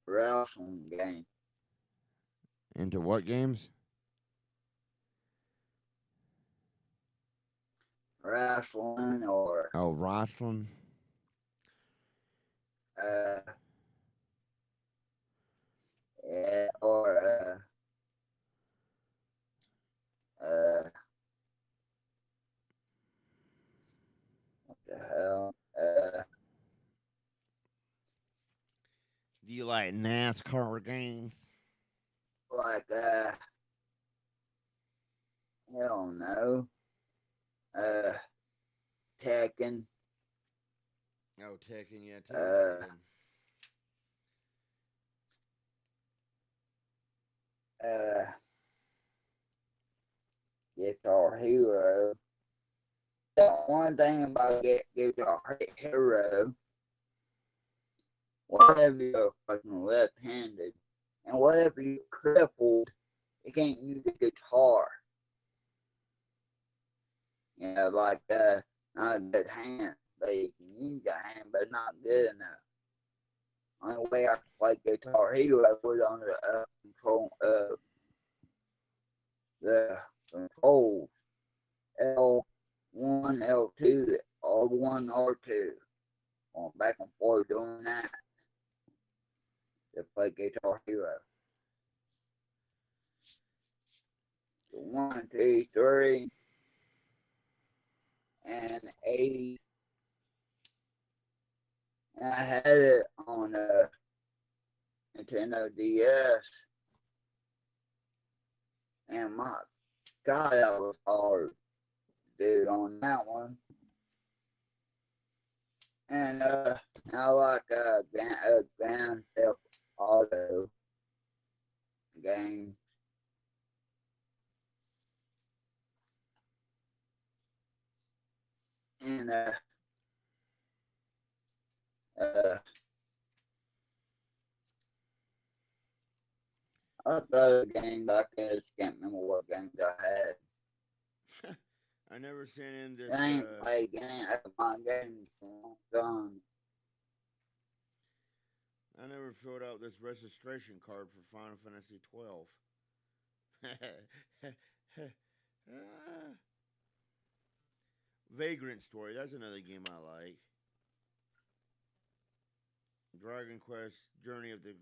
wrestling game. Into what games? Wrestling or Oh, wrestling. uh yeah, or uh what the hell? Do you like NASCAR games? Like hell no. Uh Tekken, Oh, Tekken, yeah, Tekken's uh good. uh Guitar Hero. The one thing about Guitar Hero, whatever you're fucking left handed and whatever you're crippled, you can't use the guitar. You know, like not a good hand, but you can use your hand, but not good enough. Only way I could play Guitar Hero was on the controls L1, L2, R1, R2, going back and forth doing that to play Guitar Hero. So 1, 2, 3, and 80. And I had it on Nintendo DS, and my God, that was hard, dude, on that one. and I like Grand Theft Auto games, and uh, I thought of games I just can't remember what games I had. I never seen in this. I ain't played my games in a long time. I never filled out this registration card for Final Fantasy 12. Ah, Vagrant Story. That's another game I like. Dragon Quest Journey of the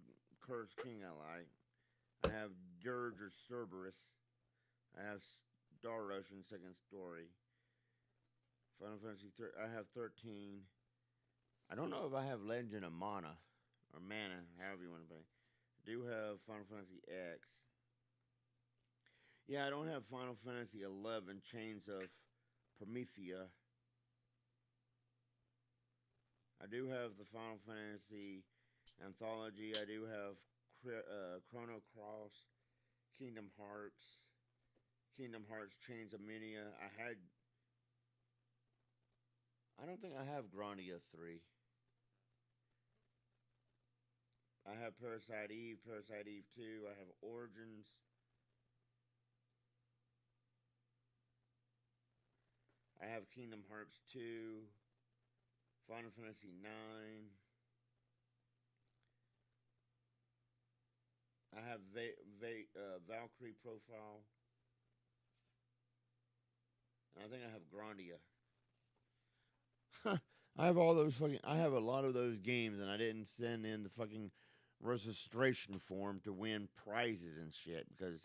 Cursed King. I like. I have Dirge or Cerberus. I have Star Ocean Second Story. Final Fantasy. I have 13. I don't know if I have Legend of Mana or Mana, however you want to play. I do have Final Fantasy X. Yeah, I don't have Final Fantasy 11 Chains of Promethea. I do have the Final Fantasy Anthology. I do have Chrono Cross, Kingdom Hearts, Kingdom Hearts Chains of Mania. I don't think I have Grandia 3. I have Parasite Eve 2. I have Origins. I have Kingdom Hearts 2, Final Fantasy 9. I have Valkyrie Profile. And I think I have Grandia. I have all those fucking. I have a lot of those games, and I didn't send in the fucking registration form to win prizes and shit because,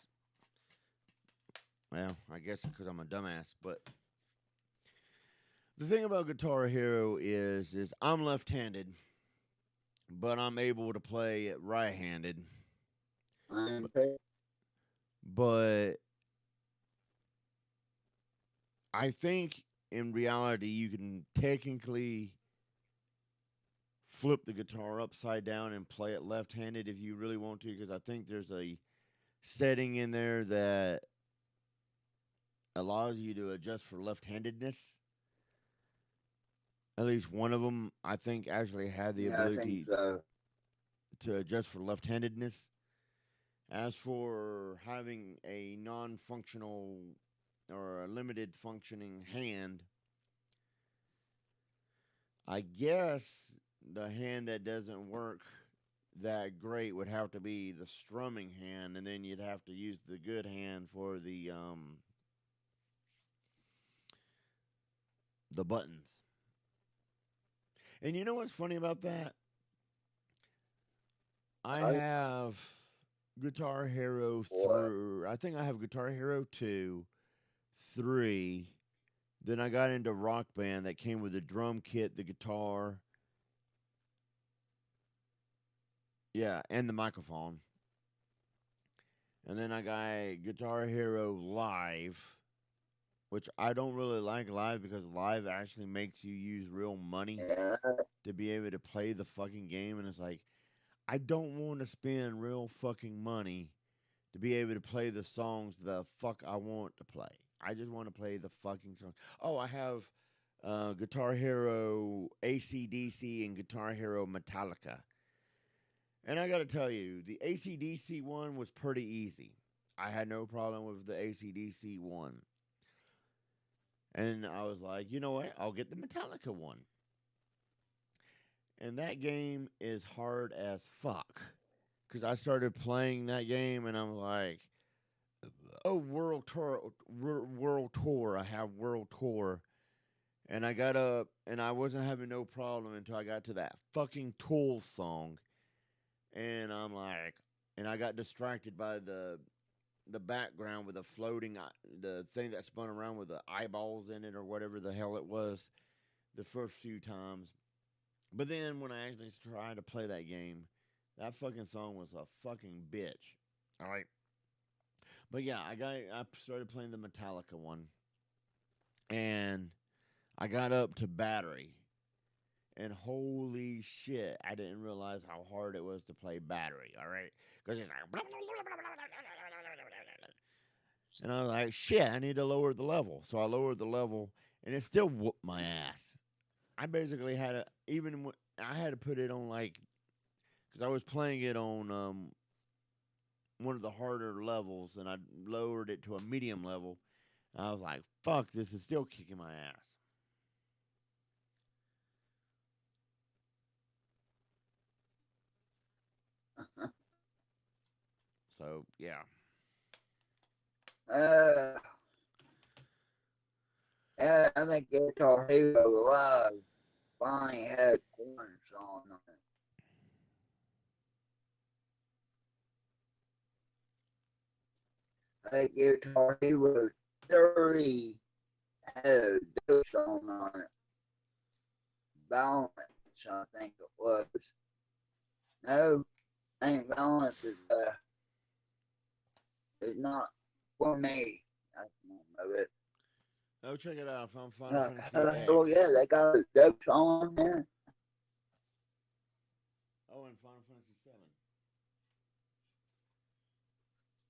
well, I guess because I'm a dumbass. But the thing about Guitar Hero is I'm left-handed, but I'm able to play it right-handed. I'm But, but I think in reality you can technically flip the guitar upside down and play it left-handed if you really want to because I think there's a setting in there that allows you to adjust for left-handedness. At least one of them I think actually had the yeah, I think ability so. to adjust for left-handedness. As for having a non-functional or a limited functioning hand, I guess the hand that doesn't work that great would have to be the strumming hand, and then you'd have to use the good hand for the buttons. And you know what's funny about that? I I have Guitar Hero what? through. I think I have Guitar Hero 2, 3. Then I got into Rock Band that came with the drum kit, the guitar, yeah, and the microphone. And then I got Guitar Hero Live, which I don't really like live because live actually makes you use real money Yeah, to be able to play the fucking game. And it's like, I don't want to spend real fucking money to be able to play the songs the fuck I want to play. I just want to play the fucking song. Oh, I have Guitar Hero ACDC and Guitar Hero Metallica. And I got to tell you, the ACDC one was pretty easy. I had no problem with the ACDC one. And I was like, you know what? I'll get the Metallica one. And that game is hard as fuck. Because I started playing that game and I'm like, oh, World Tour, World Tour. I have World Tour. And I got up and I wasn't having no problem until I got to that fucking Tool song. And I'm like, and I got distracted by the background with the floating the thing that spun around with the eyeballs in it or whatever the hell it was the first few times. But then when I actually tried to play that game, that fucking song was a fucking bitch. All right. But yeah, I started playing the Metallica one and I got up to battery And holy shit, I didn't realize how hard it was to play battery, all right? Because it's like. And I was like, shit, I need to lower the level. So I lowered the level, and it still whooped my ass. I basically had to, I had to put it on like, because I was playing it on one of the harder levels, and I lowered it to a medium level. And I was like, fuck, this is still kicking my ass. So, yeah. Uh, yeah, I think Guitar Hero Live finally had corn song on it. I think Guitar Hero 30 had a dope song on it. Balance, I think it was. No, I think Balance is not for me. I don't know it. Oh, check it out. I found Final Fantasy Oh X. yeah, they got a dope song on there. Oh, and Final Fantasy 7.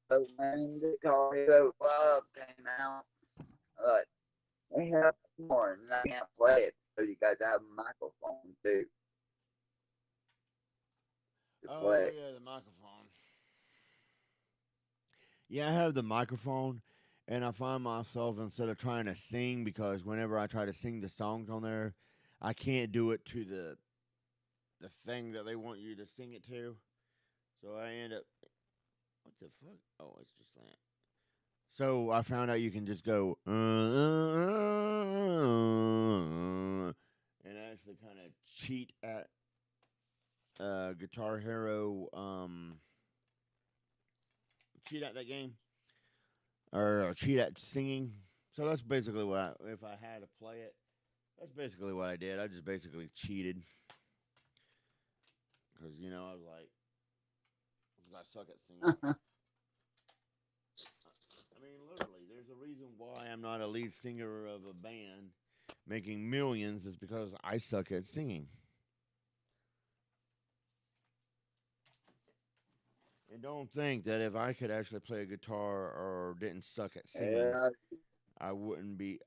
But when Guitar Hero Love came out, like they have more and I can't play it, so you got to have a microphone too to play Oh, it. yeah, the microphone. Yeah, I have the microphone, and I find myself instead of trying to sing, because whenever I try to sing the songs on there, I can't do it to the thing that they want you to sing it to. So I end up, what the fuck? Oh, it's just that. So I found out you can just go and actually kind of cheat at Guitar Hero, cheat at that game, or cheat at singing. So that's basically what if I had to play it, that's basically what I did. I just basically cheated because I was like, because I suck at singing. I mean, literally, there's a reason why I'm not a lead singer of a band making millions is because I suck at singing. And don't think that if I could actually play a guitar or didn't suck at singing, Yeah, wouldn't be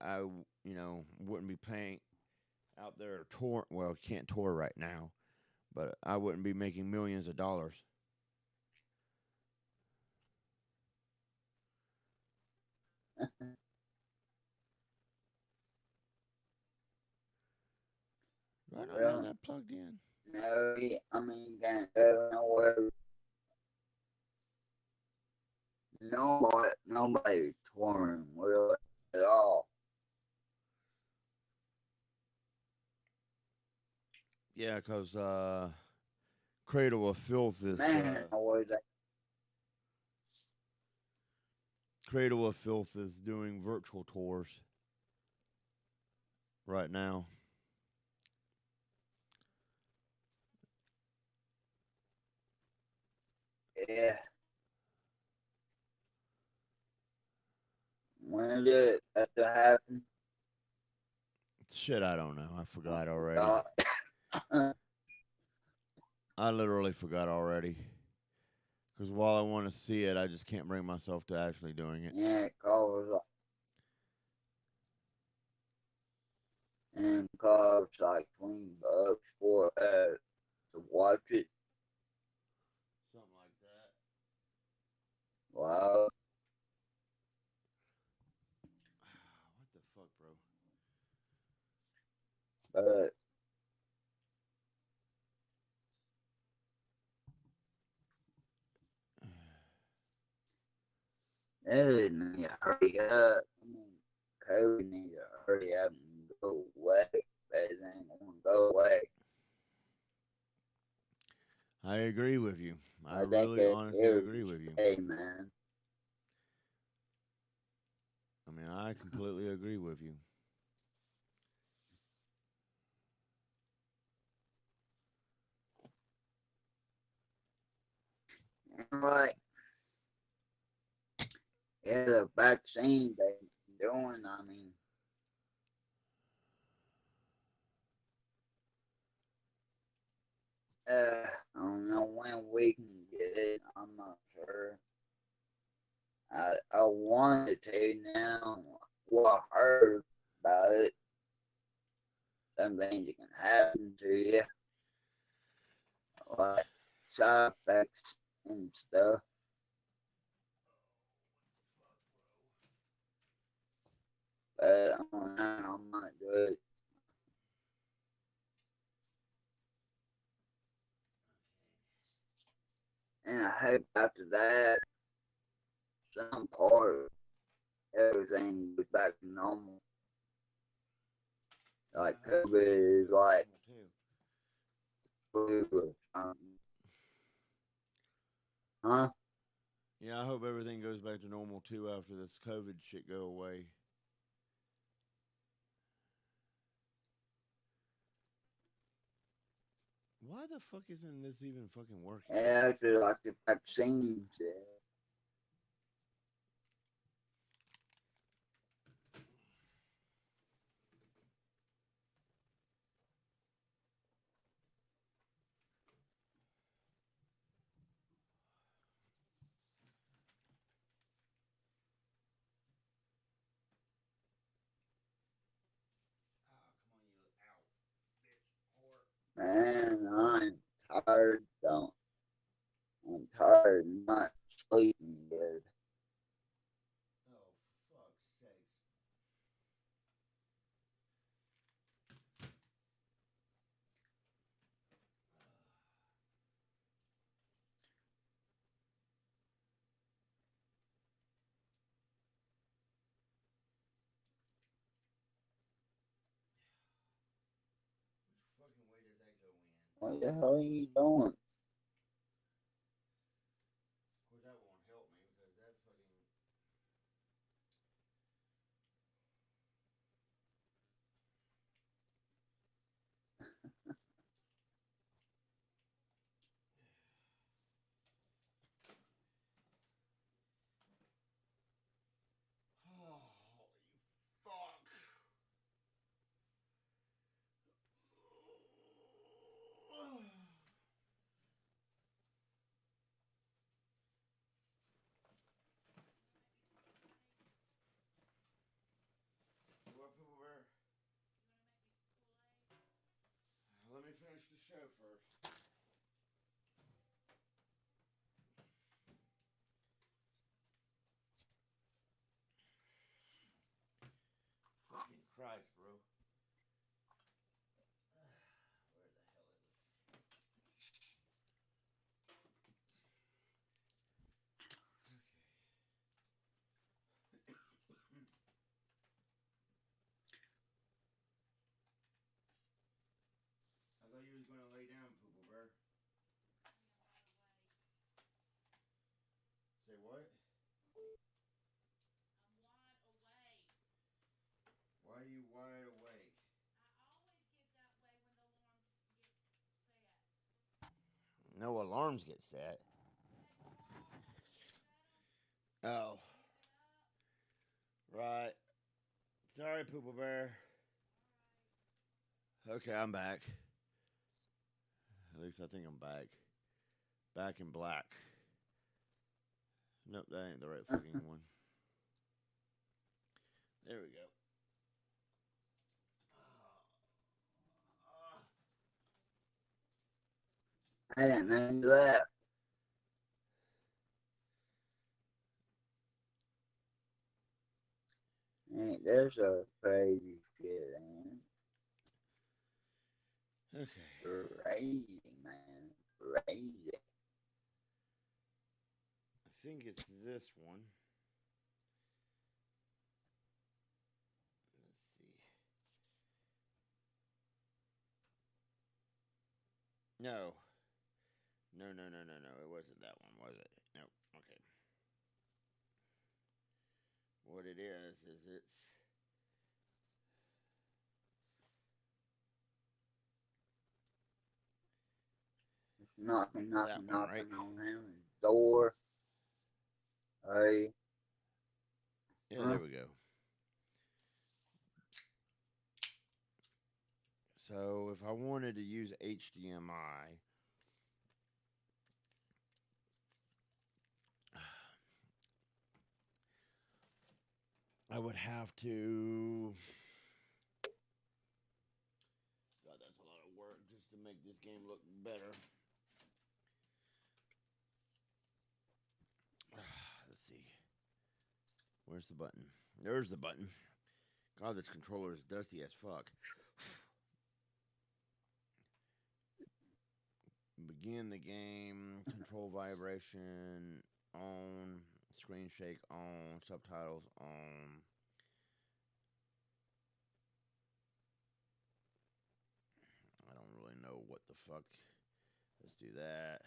playing out there tour. Well, can't tour right now, but I wouldn't be making millions of dollars. Do I not have well, that plugged in? no, I mean, can't go nowhere. Nobody touring really at all. Yeah, because Cradle of Filth is Man, always Cradle of Filth is doing virtual tours right now. yeah. When did that happen? Shit, I don't know. I I forgot already. forgot. I literally forgot already. Because while I want to see it, I just can't bring myself to actually doing it. Yeah, it costs and costs like $20 for to watch it. Something like that. Wow. What the fuck, bro? But they need to hurry up. I mean, COVID needs to hurry up and go away. But it ain't gonna go away. I agree with you. I I think really it's honestly here agree to with you. stay, man. I mean, I completely agree with you. And like, yeah, the vaccine they doing, I mean, I'm not sure. I wanted to now. Well, I heard about it. Some things that can happen to you, like side effects and stuff. But I don't know. I might do it. And I hope after that, some part, everything goes back to normal. Yeah, Like I hope COVID everything goes is back to like normal too. flu or something. Huh? Yeah, I hope everything goes back to normal too after this COVID shit go away. Why the fuck isn't this even fucking working? What the After fuck? like the vaccines. Man, I'm tired. Don't. I'm tired. Not sleeping good. Oh, fuck's sakes. Which fucking way does that go in? What the hell are you doing? Of course, that won't help me because that fucking. Oh, holy fuck. What, Poople Bear? Let me finish the show first. Fucking Christ, bro. Where the hell is it? I thought you was gonna lay down, Poople Bear. Say what? Why are you wide awake? No alarms get set. Oh, right. Sorry, Poople Bear. Okay, I'm back. At least I think I'm back. Back in black. Nope, that ain't the right fucking one. There we go. I didn't know you left. Ain't there's a crazy shit, man. Okay. Crazy, man. Crazy. I think it's this one. Let's see. No. No, no, no, no, no. It wasn't that one, was it? Nope. Okay. What it is it's Knocking, that knocking, one, right? knocking on his door. Hey, Yeah, huh? there we go. So if I wanted to use HDMI, I would have to. God, that's a lot of work just to make this game look better. Let's see. Where's the button? There's the button. God, this controller is dusty as fuck. Begin the game. Control vibration on. Screen shake on. Subtitles on. I don't really know what the fuck. Let's do that.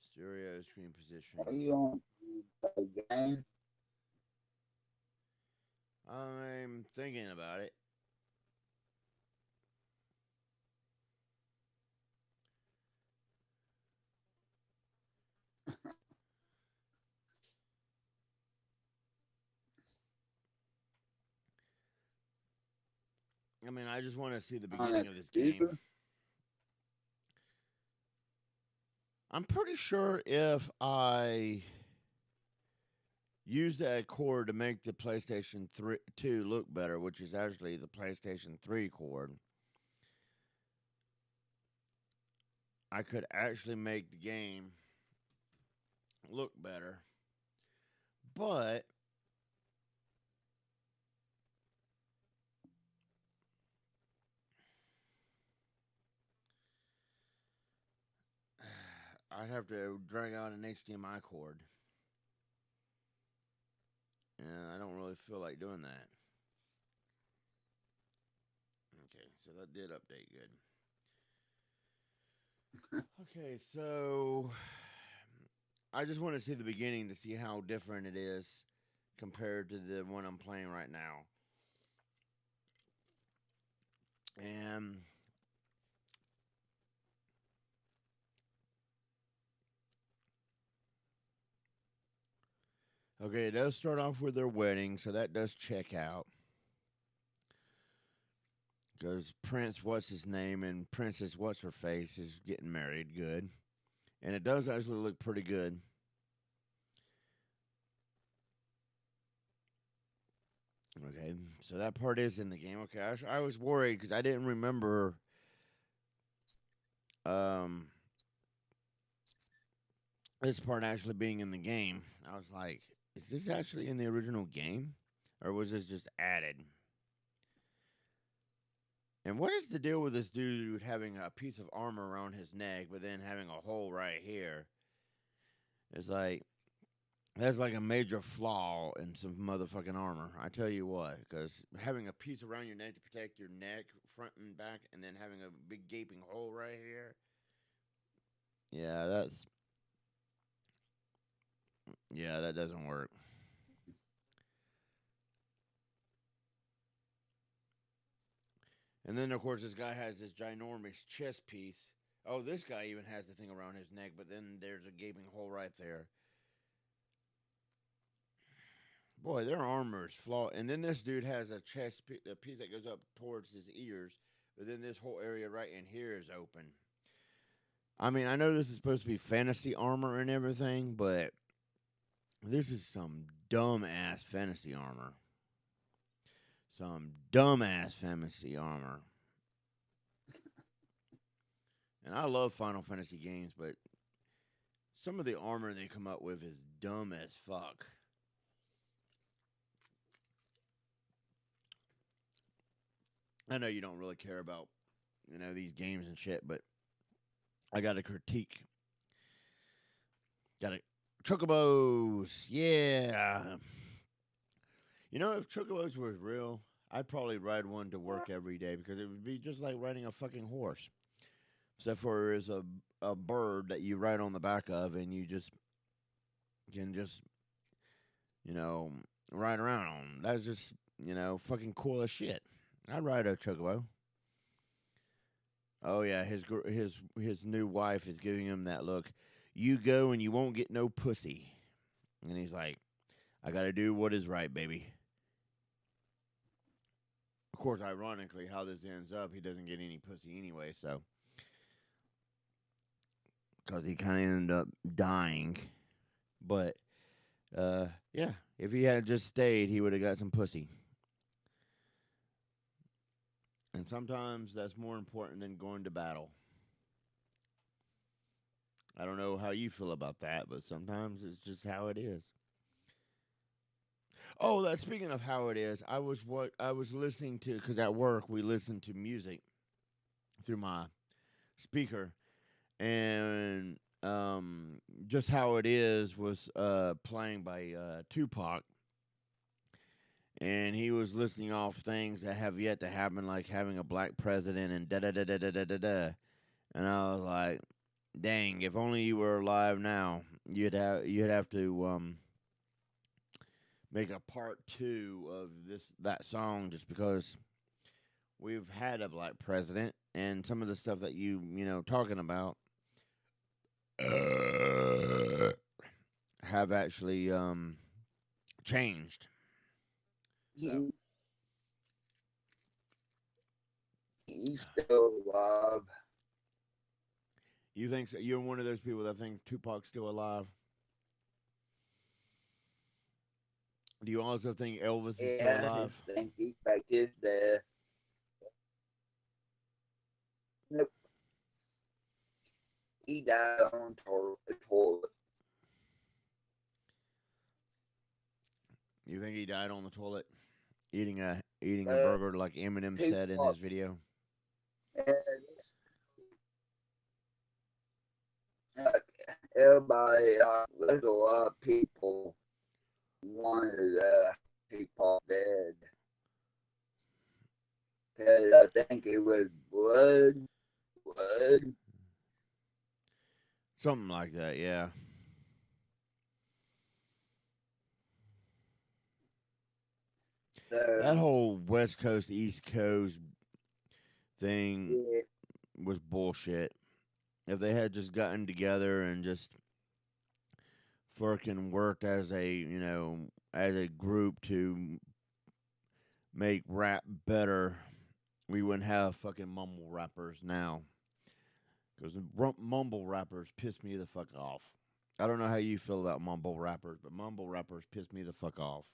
Stereo screen position. Are you on the game? I'm thinking about it. I mean, I just want to see the On a beginning of this game. computer? I'm pretty sure if I use that cord to make the PlayStation 2 look better, which is actually the PlayStation 3 cord, I could actually make the game look better. But I'd have to drag out an HDMI cord. And I don't really feel like doing that. Okay, so that did update good. Okay, so I just want to see the beginning to see how different it is compared to the one I'm playing right now. And okay, it does start off with their wedding, so that does check out. Because Prince, what's his name, and Princess, what's her face, is getting married. Good. And it does actually look pretty good. Okay, so that part is in the game. Okay, I was worried because I didn't remember um, this part actually being in the game. I was like, is this actually in the original game? Or was this just added? And what is the deal with this dude having a piece of armor around his neck, but then having a hole right here? It's like, that's like a major flaw in some motherfucking armor. I tell you what, because having a piece around your neck to protect your neck, front and back, and then having a big gaping hole right here. Yeah, that doesn't work. And then of course this guy has this ginormous chest piece. Oh, this guy even has the thing around his neck, but then there's a gaping hole right there. Boy, their armor is flawed. And then this dude has a a piece that goes up towards his ears, but then this whole area right in here is open. I mean, I know this is supposed to be fantasy armor and everything, but this is some dumb ass fantasy armor. Some dumb ass fantasy armor. And I love Final Fantasy games, but some of the armor they come up with is dumb as fuck. I know you don't really care about, these games and shit, but I got to critique. Got to Chocobos, yeah. If Chocobos was real, I'd probably ride one to work every day because it would be just like riding a fucking horse. Except for there's a bird that you ride on the back of and you just can just, you know, ride around on. That's just, fucking cool as shit. I'd ride a Chocobo. Oh yeah, his new wife is giving him that look. You go and you won't get no pussy. And he's like, I gotta do what is right, baby. Of course, ironically, how this ends up, he doesn't get any pussy anyway, so. Because he kind of ended up dying. But Yeah, if he had just stayed, he would have got some pussy. And sometimes that's more important than going to battle. I don't know how you feel about that, but sometimes it's just how it is. Oh, that speaking of how it is, I was listening to because at work we listen to music through my speaker, and just how it is was playing by Tupac, and he was listing off things that have yet to happen, like having a black president and da da da da da da da da. And I was like, dang, if only you were alive now, you'd have to make a part two of that song just because we've had a black president and some of the stuff that you know talking about uh, have actually changed. So He, he's still alive. you think so? You're one of those people that think Tupac's still alive. Do you also think Elvis is still Yeah, I alive? think he's back his death. Nope, he died on the toilet. You think he died on the toilet eating a Uh, burger like Eminem said in Tupac, his video? uh, everybody, there's a lot of people wanted Tupac dead. Cause I think it was blood. Something like that, yeah. That So, whole West Coast East Coast thing yeah, was bullshit. If they had just gotten together and just fucking worked as a, as a group to make rap better, we wouldn't have fucking mumble rappers now. Because mumble rappers piss me the fuck off. I don't know how you feel about mumble rappers, but mumble rappers piss me the fuck off.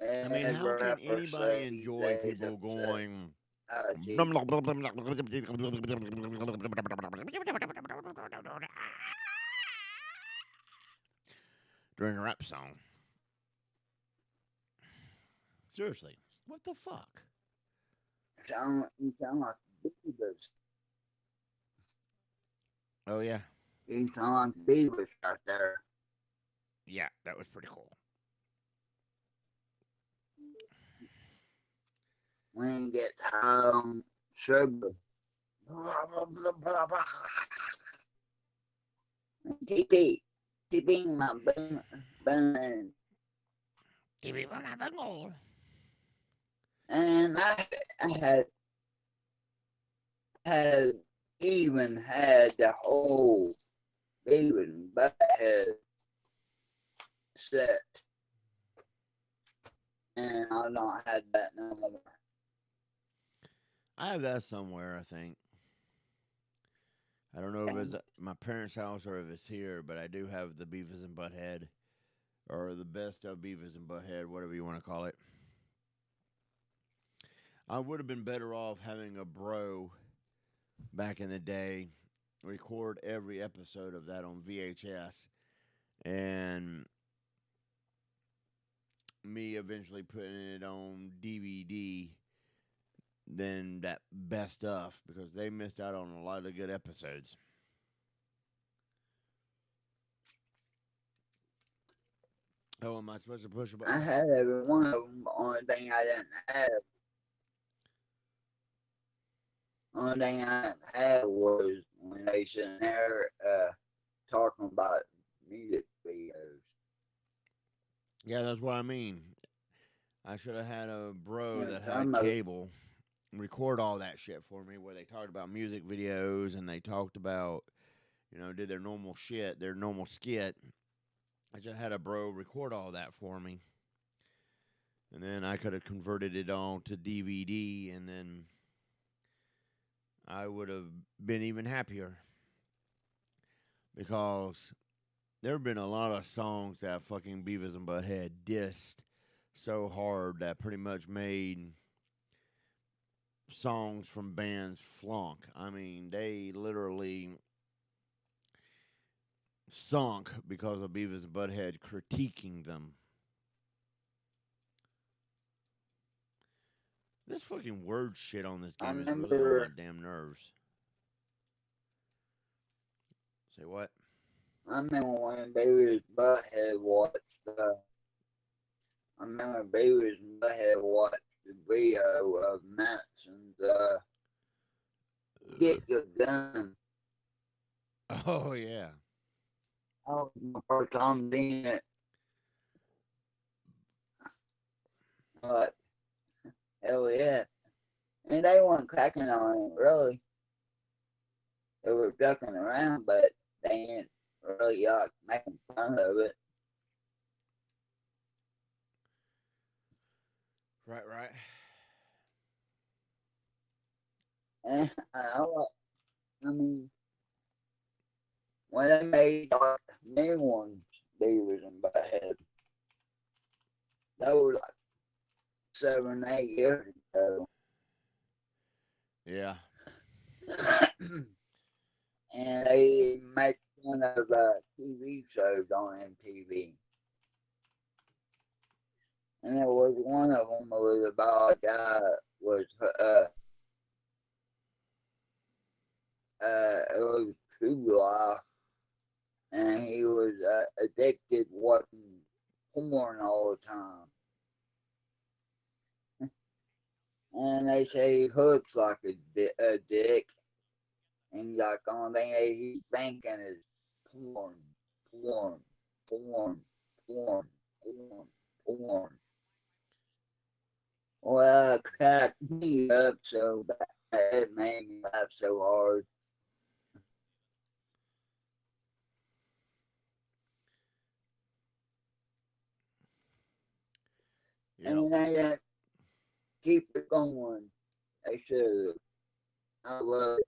I mean, and how can rappers anybody these enjoy days people upset going cheap. during a rap song? Seriously, what the fuck? You sound like Beavers. Oh yeah, You sound like Beavers out there. yeah, that was pretty cool. When you get sugar. Blah, blah, blah, blah, blah. TP. TP my bun. And had even had the whole Beavis Butthead set. And I don't have that no more. I have that somewhere. I think I don't know if it's at my parents' house or if it's here, but I do have the Beavis and Butthead or the best of Beavis and Butthead, whatever you want to call it. I would have been better off having a bro back in the day record every episode of that on VHS and me eventually putting it on DVD than that best stuff because they missed out on a lot of good episodes. Oh, am I supposed to push a I button? had every one of them. The only thing I didn't have was when they sitting there talking about music videos. Yeah, that's what I mean. I should have had a bro And that had some of cable record all that shit for me where they talked about music videos and they talked about, did their normal shit, their normal skit. I just had a bro record all that for me. And then I could have converted it all to DVD, and then I would have been even happier because there have been a lot of songs that fucking Beavis and Butthead dissed so hard that pretty much made songs from bands flunk. I mean, they literally sunk because of Beavis and Butthead critiquing them. This fucking word shit on this I game is really on my remember, damn nerves. Say what? I remember when Beavis Butthead watched. I remember Beavis Butthead watched the video of Manson's "Get Your Gun." Oh yeah. That was my first time seeing it. Like, hell yeah! And they weren't cracking on it really. They were ducking around, but they ain't really making fun of it. Right, right. And I mean, when they made new ones, Beavers and Butthead, that was like 7, 8 years ago. Yeah. And they make fun of TV shows on MTV. And there was one of them was about a guy was it was true life, and he was addicted watching porn all the time. And they say he looks like a dick, and like only thing that he's thinking is porn, porn, porn, porn, porn, porn. Well, it cracked me up so bad. It made me laugh so hard. Yep. And they didn't keep it going. They should. I love it.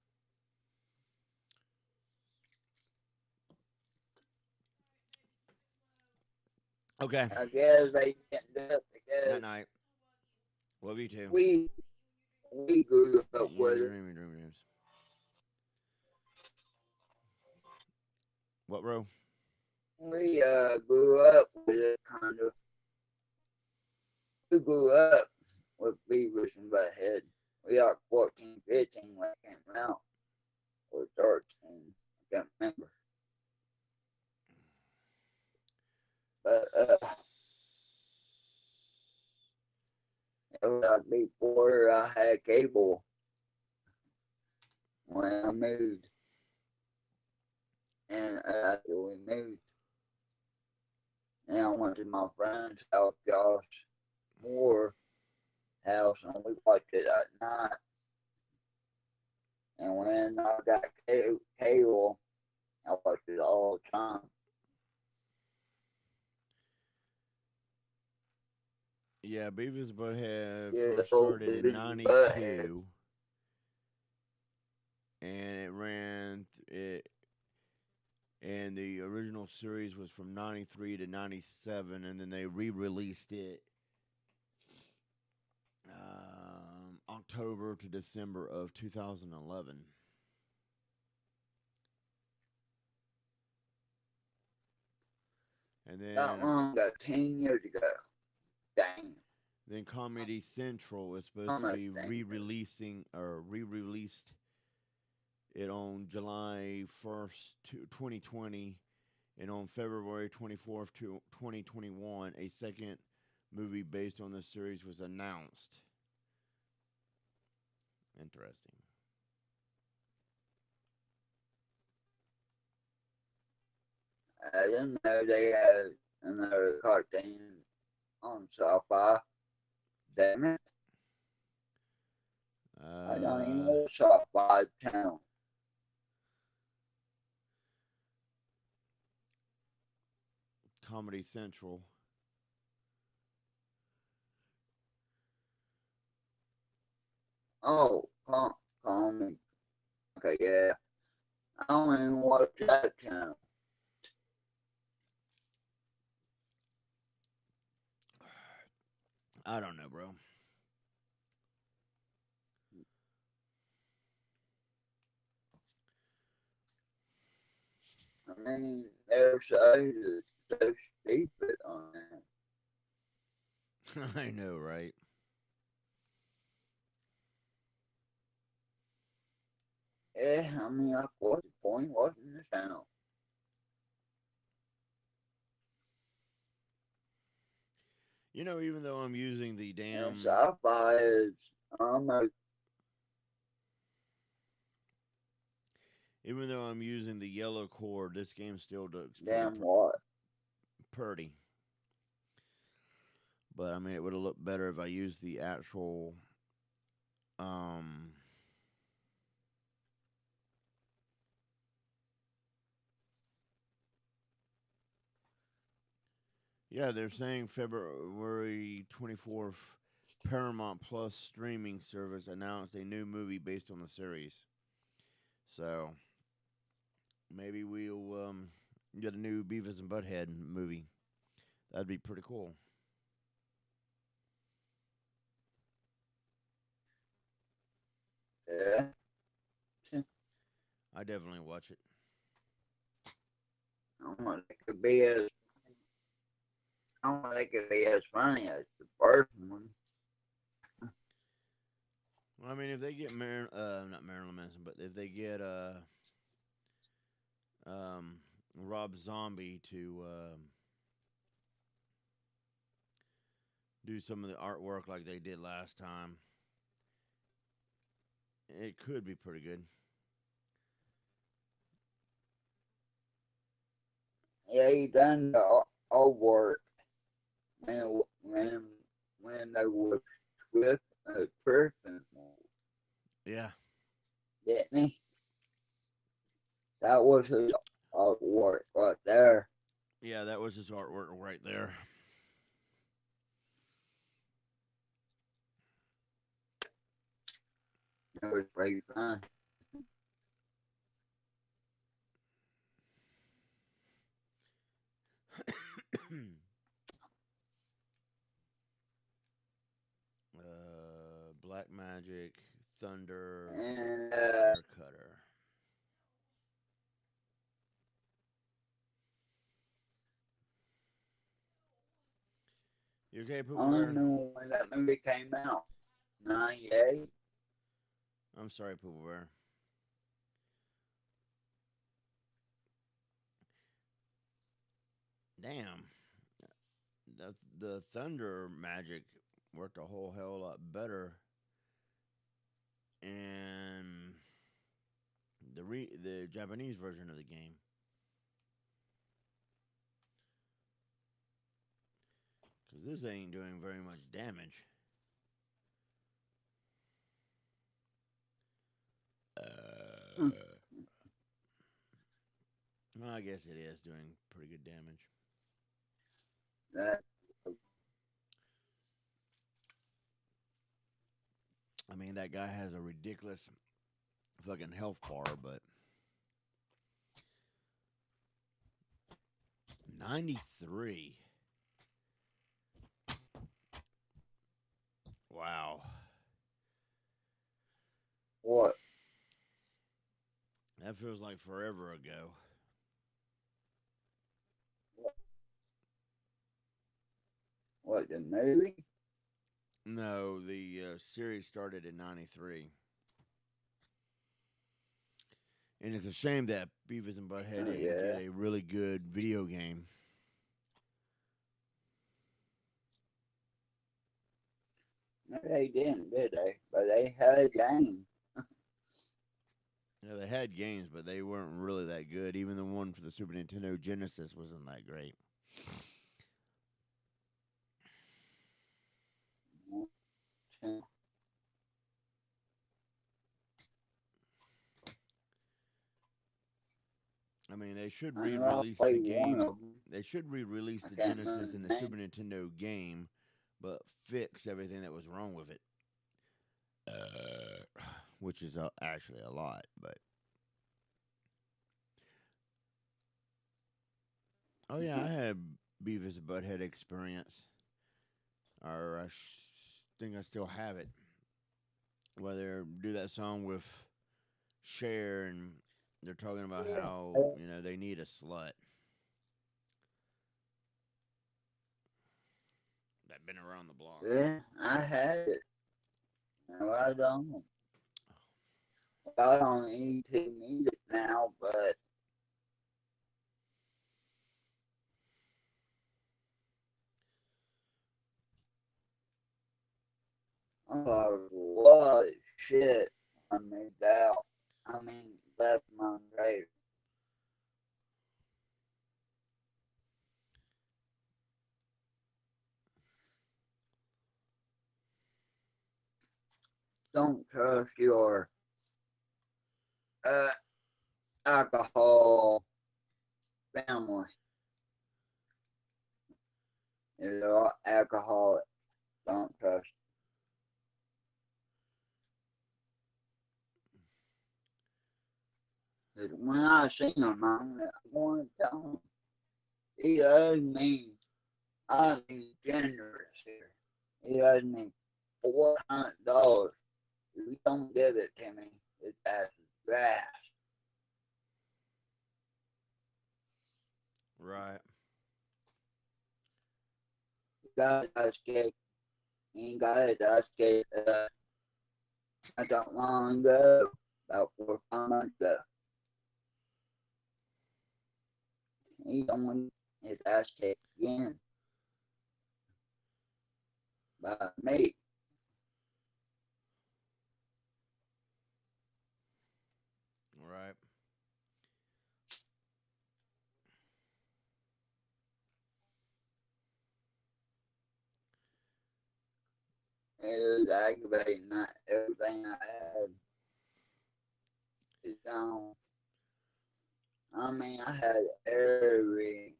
Okay. I guess they didn't do it Night because night. Love you too. we we grew up You and with your it. dream dreams. What, bro? We grew up with it kind of. We grew up with Beavers and Butthead. We are 14, 15 when it came out, or 13. I can't remember. But it was before I had cable when I moved, and after we moved, and I went to my friend's house, Josh Moore house, and we watched it at night. And when I got cable, I watched it all the time. Yeah, Beavis and Butthead Yeah, first old started in Beavis Butthead. '92, and it ran it. And the original series was from '93 to '97, and then they re-released it October to December of 2011. And Not then long ago, 10 years ago. Dang. then Comedy Central is supposed to Almost be 10 years. re-releasing or re-released it on July 1st, 2020, and on February 24th, 2021, a second movie based on the series was announced. Interesting. I didn't know they had another cartoon on sci-fi. Damn it. I don't even Uh, know sci-fi channel. Comedy Central. Oh, call me. Okay, yeah. I don't even watch that channel. I don't know, bro. I mean, their side is so stupid on that. I know, right? Yeah, I mean, like, what's the point watching the channel? Even though I'm using the And damn, sci-fi is almost even though I'm using the yellow cord, this game still looks pretty damn what? purty. But I mean, it would have looked better if I used the actual, um, yeah, they're saying February 24th, Paramount Plus streaming service announced a new movie based on the series. So maybe we'll get a new Beavis and Butthead movie. That'd be pretty cool. Yeah. I definitely watch it. I don't want it to be as I don't want it to be as funny as the first one. Well, I mean, if they get not Marilyn Manson, but if they get um, Rob Zombie to do some of the artwork like they did last time, it could be pretty good. Yeah, he done the all work when when when they were with a person, Yeah, didn't he? That was his artwork right there. yeah, that was his artwork right there. It was pretty fun. Black Magic, Thunder, And Wire Cutter. You okay, I Poopa don't Bear? know when that movie came out. 98. I'm sorry, Poopa Bear. Damn, the Thunder Magic worked a whole hell of a lot better in the Japanese version of the game. Because this ain't doing very much damage. Uh, well, I guess it is doing pretty good damage. That I mean, that guy has a ridiculous fucking health bar, but 93. Wow. what? That feels like forever ago. What the movie? No, the series started in 93. And it's a shame that Beavis and Butthead Oh didn't get yeah. a really good video game. No, they didn't, did they? But they had a game. Yeah, they had games, but they weren't really that good. Even the one for the Super Nintendo Genesis wasn't that great. I mean, they should I know I re-release the played one game. of them. They should re-release I the can't Genesis remember and the the Super name. Nintendo game, but fix everything that was wrong with it. which is actually a lot. But oh yeah, I had Beavis and Butthead experience, or think I still have it. Where they do that song with Cher, and they're talking about how they need a slut that been around the block. Yeah, I had it. No, I don't. I don't need to need it now, but I got a lot of shit I made out. I mean, left my grave. Don't trust your uh, alcohol family. If they're alcoholic, don't trust. When I see my mom, I want to tell him, he owes me, I'm being generous here. He owes me $400. If you don't give it to me, it's as grass. Right. You got to escape. You ain't got to escape. I don't long ago, about 4 or 5 months ago. He don't want his ass kicked again by me. Right. It was aggravating. Not everything I had is gone. I mean, I had every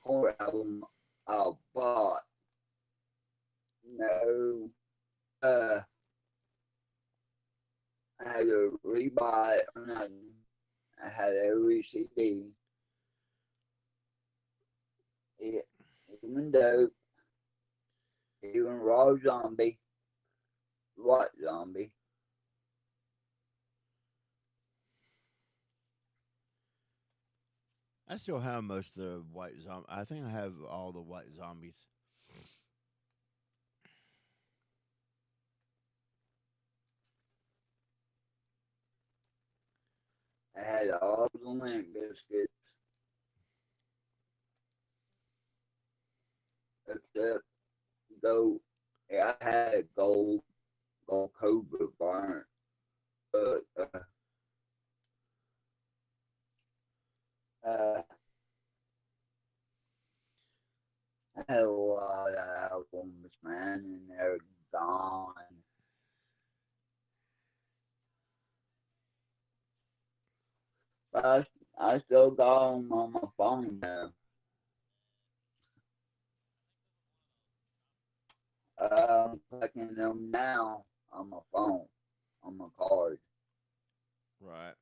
horror album I bought. No, I had to rebuy it or nothing. I had every CD. It, even Dope, even Raw Zombie, What Zombie. I still have most of the white zombie. I think I have all the white zombies. I had all the Limp Biscuits except Gold. Yeah, I had Gold Cobra Barn, but uh, I had a lot of albums, man, and they're gone. But I still got them on my phone now. I'm collecting them now on my phone, on my card. Right.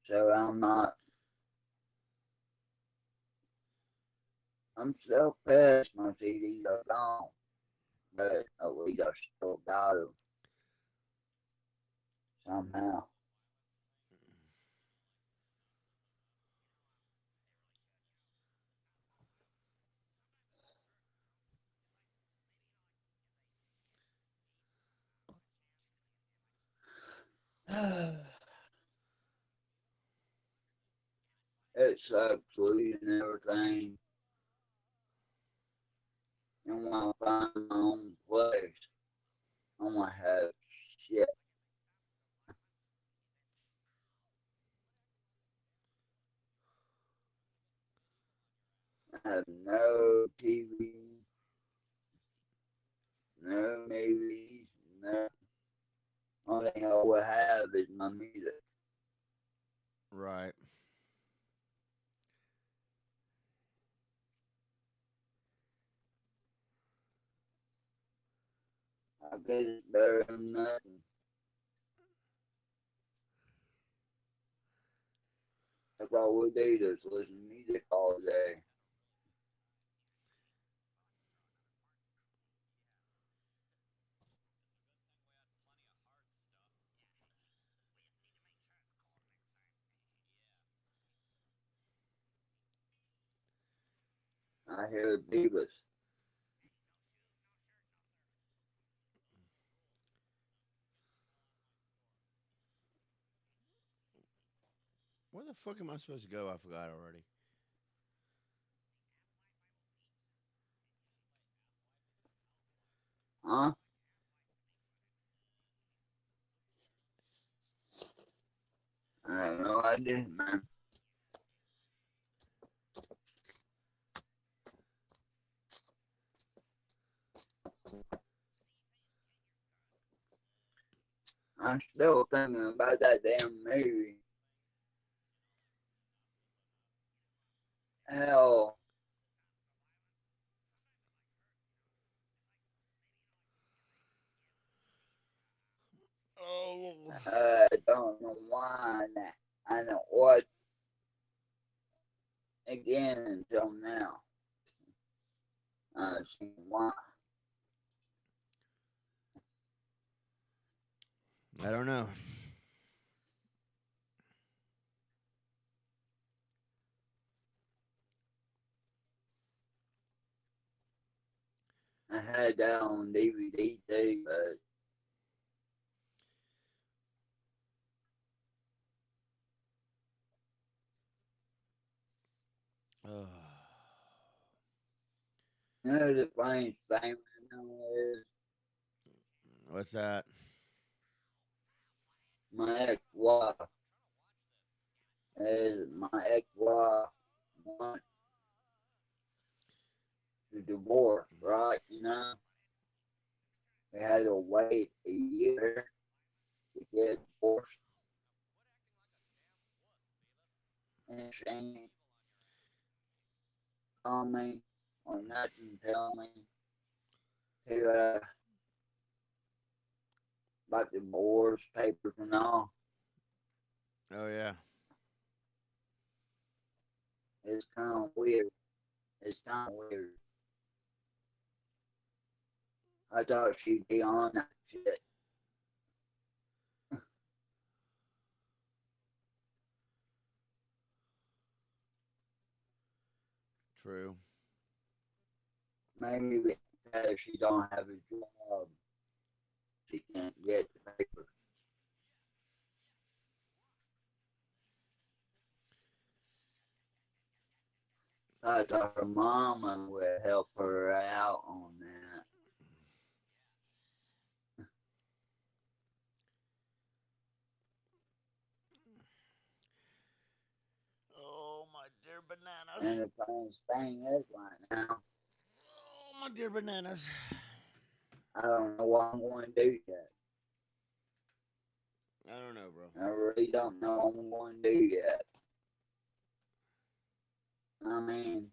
So I'm still pissed my CDs are gone, but at least I still got them somehow. It sucks losing everything and when I find my own place, I'm gonna have shit. I have no TV, no movies, no. Only thing I will have is my music. Right. I guess it's better than nothing. That's all we do, just listen to music all day. I hear the Beavis. Where the fuck am I supposed to go? I forgot already. Huh? I have no idea, man. I'm still thinking about that damn movie. Hell, Oh. I don't know why I don't watch again until now. I see why. I don't know. I had that on DVD too, but Oh. you know the funny thing is What's that? my ex-wife my ex-wife want to divorce, right? You know, we had to wait a year to get divorced, and she call me or nothing tell me to about the divorce papers and all. Oh yeah. It's kind of weird. It's kind of weird. I thought she'd be on that shit. True. Maybe because she don't have a job, she can't get the paper. I thought her mama would help her out on that. Oh my dear And bananas. the funniest thing is right now, Oh my dear bananas. I don't know what I'm going to do yet. I don't know, bro. I really don't know what I'm going to do yet. I mean,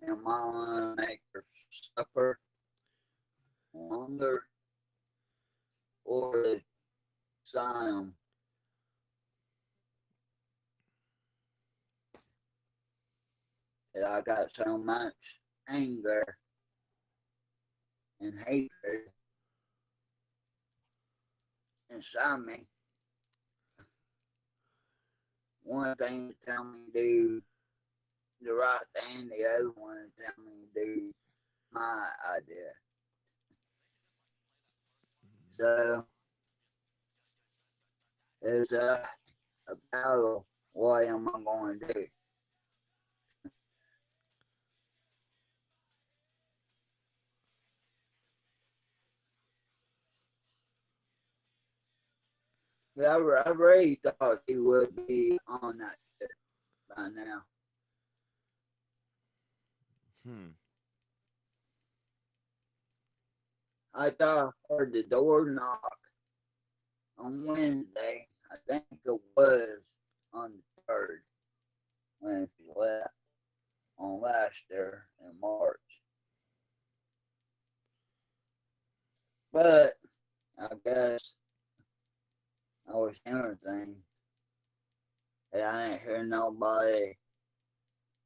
am I going to make her suffer longer or sign that I got so much anger and hatred inside me. One thing to tell me to do the right thing, the other one to tell me to do my idea. So it's a battle. What am I going to do? Yeah, I really thought he would be on that shit by now. Hmm. I thought I heard the door knock on Wednesday. I think it was on the 3rd when she left on last year in March. But everything. And I didn't hear nobody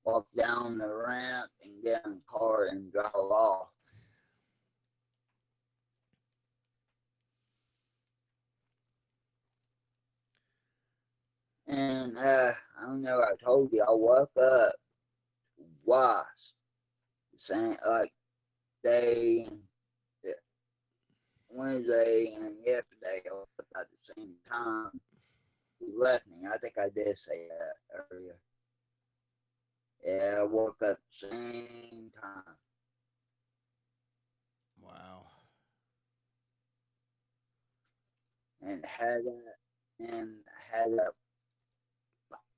walk down the ramp and get in the car and drive off. And I don't know, I told you I woke up twice. Saying like they Wednesday and yesterday I woke up at the same time. You left me. I think I did say that earlier. Yeah, I woke up same time Wow. and had that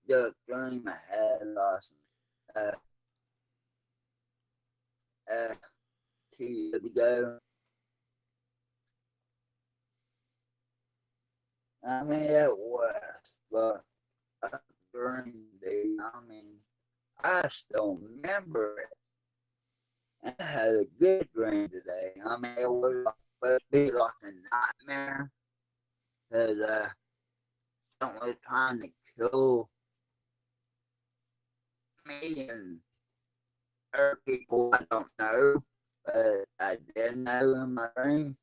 the dream I had last uh, uh 2 years ago. I mean it was, but during the I mean I still remember it. And I had a good dream today. I mean it was supposed to be like a nightmare because someone was trying to kill me and other people I don't know, but I did know in my dream.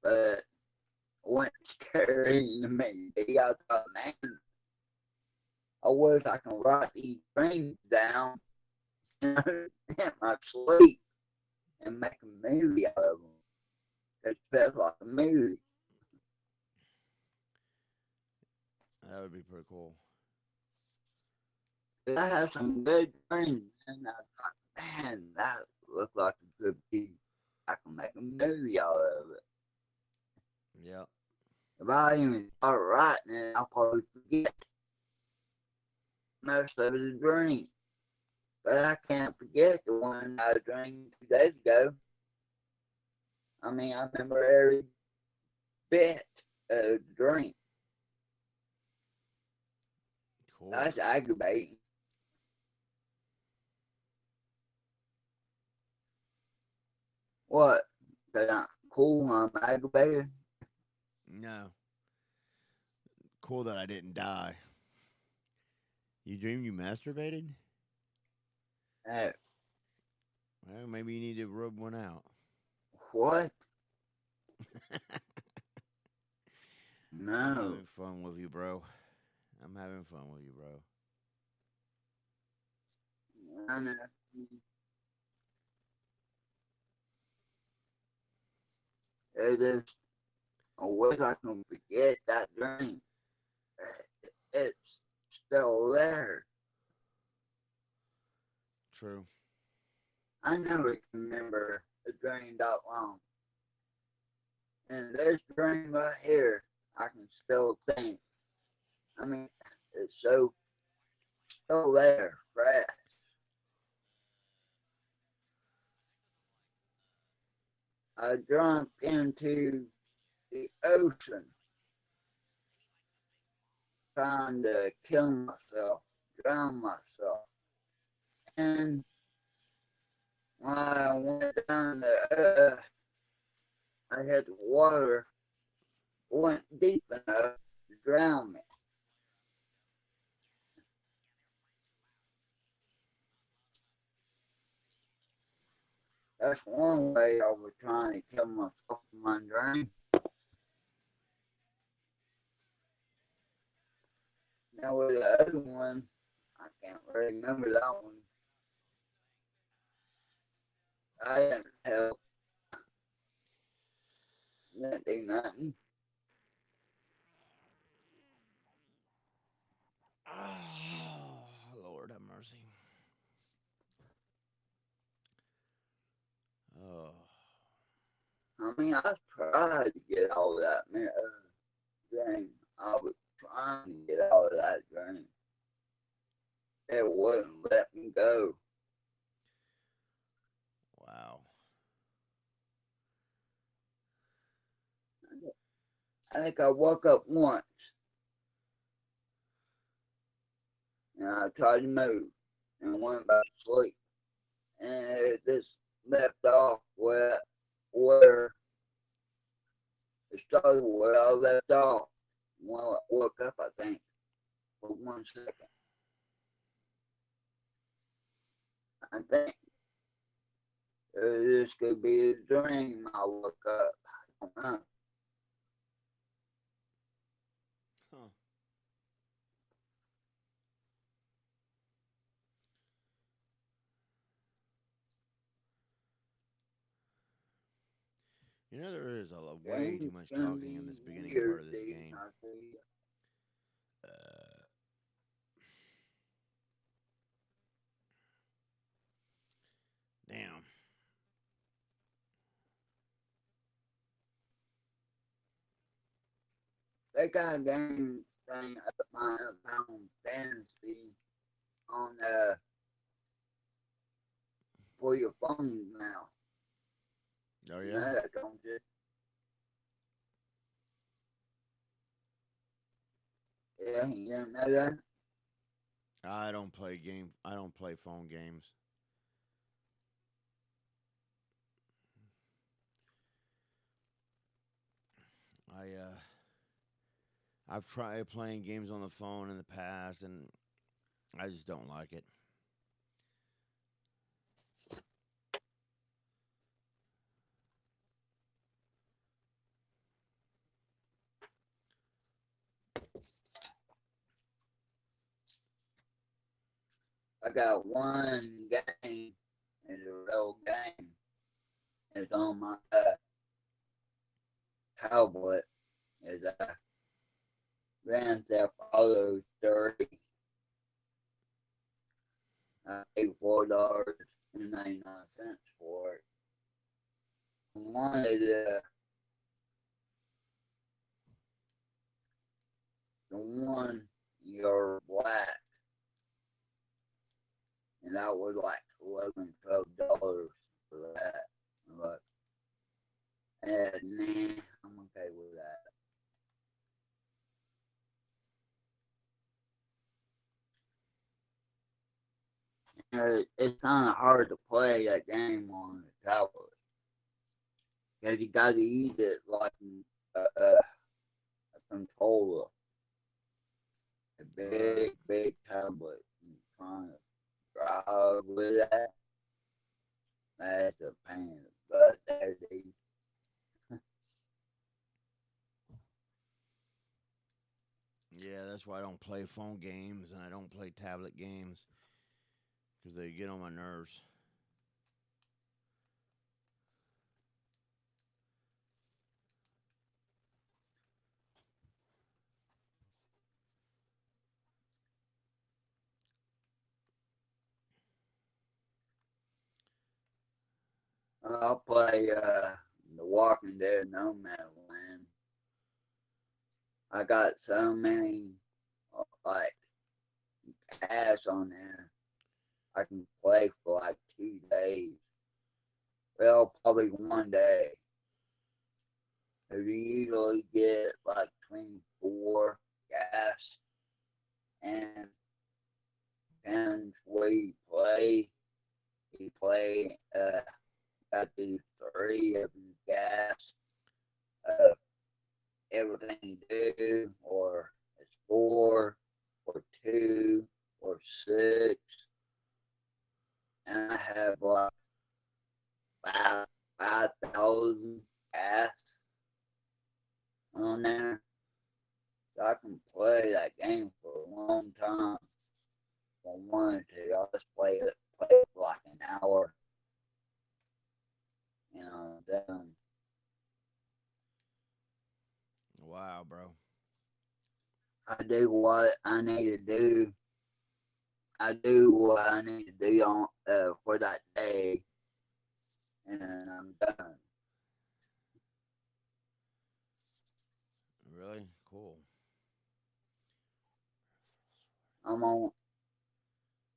But it wasn't scary to me. I thought, man, I wish I can write these dreams down in my sleep and make a movie out of them. It felt like a movie. That would be pretty cool. But I have some good dreams, and I thought, man, that looks like a good piece. I can make a movie out of it. Yep. If I even start writing it, I'll probably forget most of the dream. But I can't forget the one I dreamed 2 days ago. I mean, I remember every bit of the dream. Cool. That's aggravating. What? That I'm cool, I'm aggravated? No. Cool that I didn't die. You dreamed you masturbated? Uh, Well, maybe you need to rub one out. what? I'm No. having fun with you, bro. I'm having fun with you, bro. I know. It is. I wish I can forget that dream. It's still there. True. I never can remember a dream that long. And this dream right here, I can still think. I mean, it's so still there, fresh. I jumped into the ocean trying to kill myself, drown myself. And when I went down the I had the water went deep enough to drown me. That's one way I was trying to kill myself in my dream. Now with the other one, I can't really remember that one. I didn't help, didn't do nothing. Oh, Lord have mercy. Oh, I mean, I tried to get all of that dream. I was trying to get out of that dream. It wouldn't let me go. wow. I think I woke up once and I tried to move and went back to sleep. And it just left off where it started where I left off. When I woke up, I think, for 1 second. I think this could be a dream. I woke up. I don't know. Huh. You know there is way too Dreams much can talking in be this beginning part weird, of this these, game. I tell you. Uh, damn. They got a game thing up my Uptown Fantasy on for your phone now. Oh You yeah. know that, don't you? Yeah, you don't know that? I don't play game. I don't play phone games. I've tried playing games on the phone in the past, and I just don't like it. I got one game, it's a real game. It's on my tablet. It's Grand Theft Auto 30. I paid $4.99 for it. I wanted the one you're black, and that was like 11, $12 for that. But nah, I'm okay with that. It's kind of hard to play that game on the tablet because you got to use it like a controller, a Right. big tablet. And trying to drive with that, that's a pain in the butt. There, dude. Yeah, that's why I don't play phone games and I don't play tablet games because they get on my nerves. I'll play The Walking Dead Nomad Land. I got so many like cash on there. I can play for like 2 days. Well, probably one day. You usually get like 24 gas and depends where you play. You play got to 3 of the gas, uh, everything you do, or it's 4, or 2, or 6. And I have like five 5,000 gas on there. So I can play that game for a long time. If I wanted to, I'll just play it for like an hour, done. Wow, bro. I do what I need to do. I do what I need to do on for that day, and I'm done. Really cool. I'm on.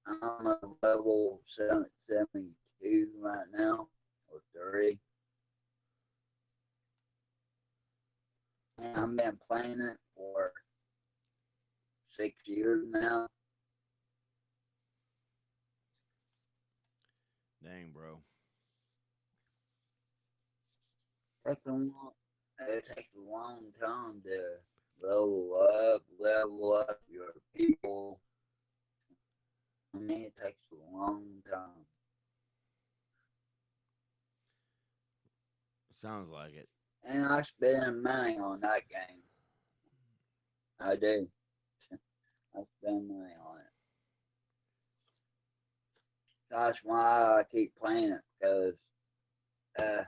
I'm at level 72 right now, or 3. And I've been playing it for 6 years now. Dang, bro. Take a look. It takes a long time to level up your people. I mean, it takes a long time. Sounds like it. And I spend money on that game. I do. I spend money on it. That's why I keep playing it because uh,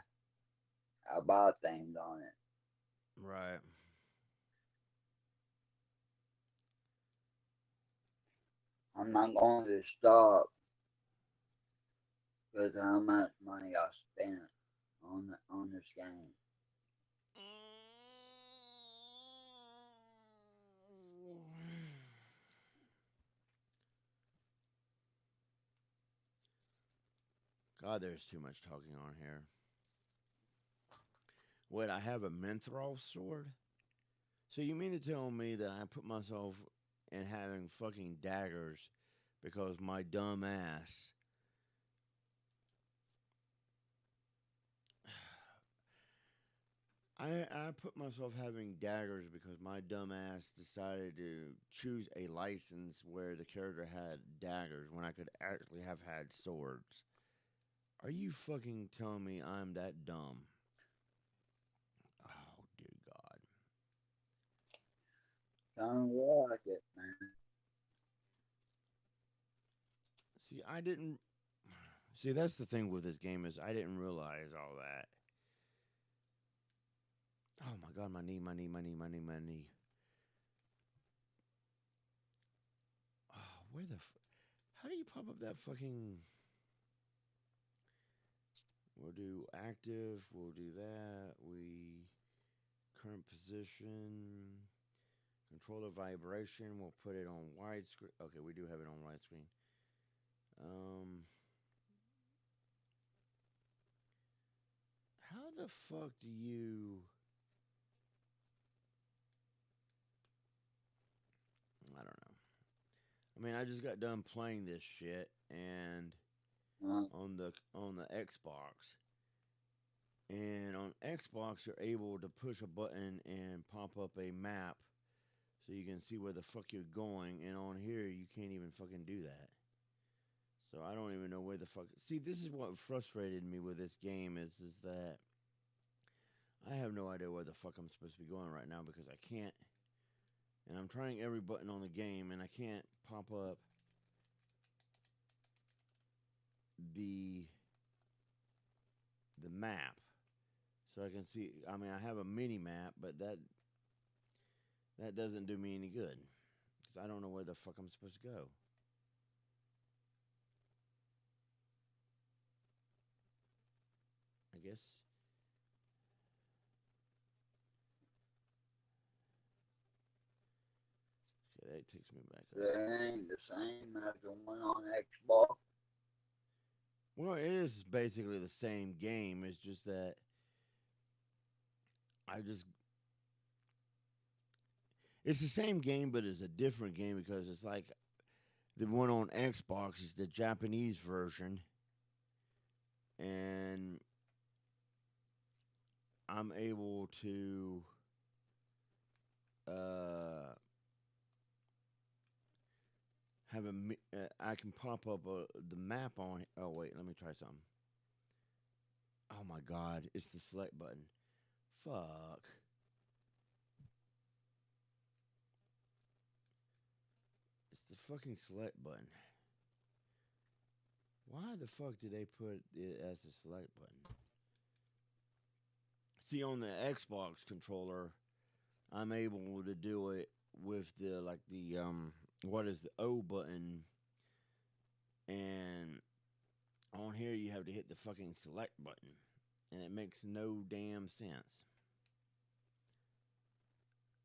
I buy things on it. Right. I'm not going to stop because how much money I spent on this game. God, there's too much talking on here. Wait, I have a Menthral sword? So you mean to tell me that I put myself in having fucking daggers because my dumb ass I put myself having daggers because my dumb ass decided to choose a license where the character had daggers when I could actually have had swords. Are you fucking telling me I'm that dumb? Oh dear God. Don't like it, man. See, I didn't see that's the thing with this game is I didn't realize all that. Oh my God, my knee, my knee, my knee, my knee, my knee. Oh, where the how do you pop up that fucking we'll do active, we'll do that. We current position, controller vibration, we'll put it on widescreen. Okay, we do have it on widescreen. Um how the fuck do you I don't know. I mean, I just got done playing this shit and Uh, on the Xbox. And on Xbox, you're able to push a button and pop up a map so you can see where the fuck you're going. And on here, you can't even fucking do that. So I don't even know where the fuck. See, this is what frustrated me with this game is that I have no idea where the fuck I'm supposed to be going right now because I can't. And I'm trying every button on the game and I can't pop up the map so I can see. I mean, I have a mini map, but that doesn't do me any good because I don't know where the fuck I'm supposed to go. I guess. Okay, that takes me back up. it ain't the same as the one on Xbox. Well, it is basically the same game. It's just that I just. It's the same game, but it's a different game because it's like the one on Xbox is the Japanese version, and I'm able to uh, have I can pop up the map on. Oh wait, let me try something. Oh my God, it's the select button. Fuck. It's the fucking select button. Why the fuck did they put it as the select button? See, on the Xbox controller, I'm able to do it with the like the what is the O button, and on here you have to hit the fucking select button, and it makes no damn sense.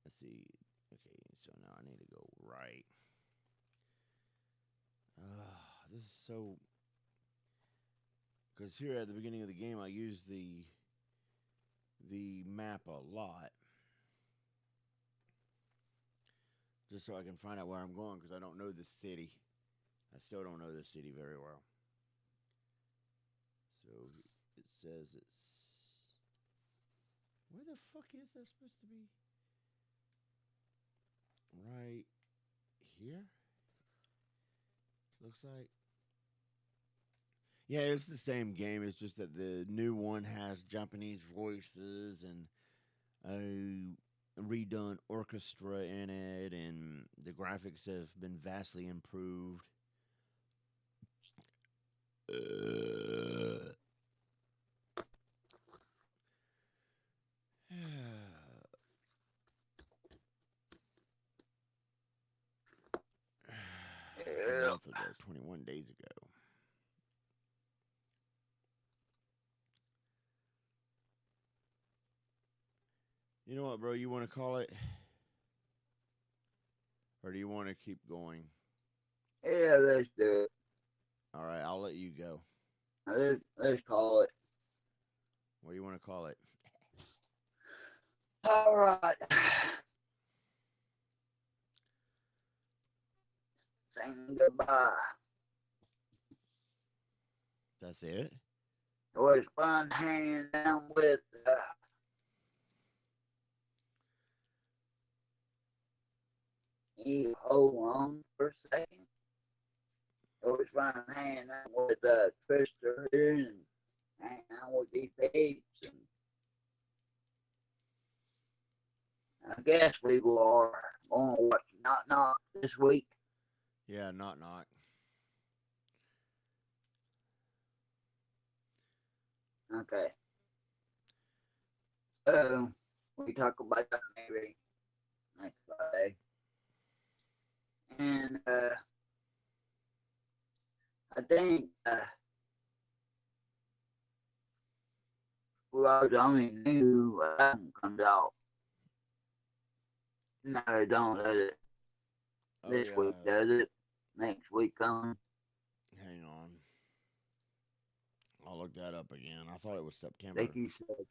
Let's see. Okay, so now I need to go right. This is so because here at the beginning of the game I use the map a lot just so I can find out where I'm going because I don't know the city. I still don't know the city very well. So it says it's Where the fuck is that supposed to be? Right here? Looks like. Yeah, it's the same game. It's just that the new one has Japanese voices and a redone orchestra in it, and the graphics have been vastly improved. A Yeah. month ago, 21 days ago. You know what, bro? You want to call it? Or do you want to keep going? Yeah, let's do it. All right, I'll let you go. Let's call it. What do you want to call it? All right. Saying goodbye. That's it? It was fun hanging out with. You hold on for a second. It was fun hanging out with Twister and hanging out with these babes. And I guess we are going to watch Knock Knock this week. Yeah, knock knock. Okay. So we talk about that maybe next Friday. And I think well, I only knew album comes out. No, don't let it Oh, this yeah. week, does it? Next week coming. Hang on. I'll look that up again. I thought it was I September. think you said.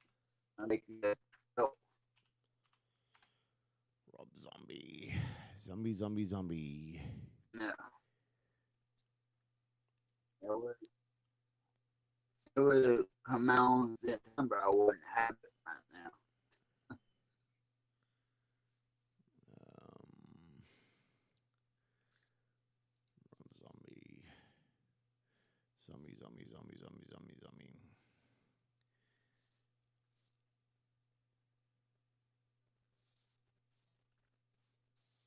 I think you said. Oh, Rob Zombie. Zombie, zombie, zombie. no. It would come out in September. I wouldn't have it right now. Rob Zombie. Zombie, zombie, zombie, zombie, zombie, zombie.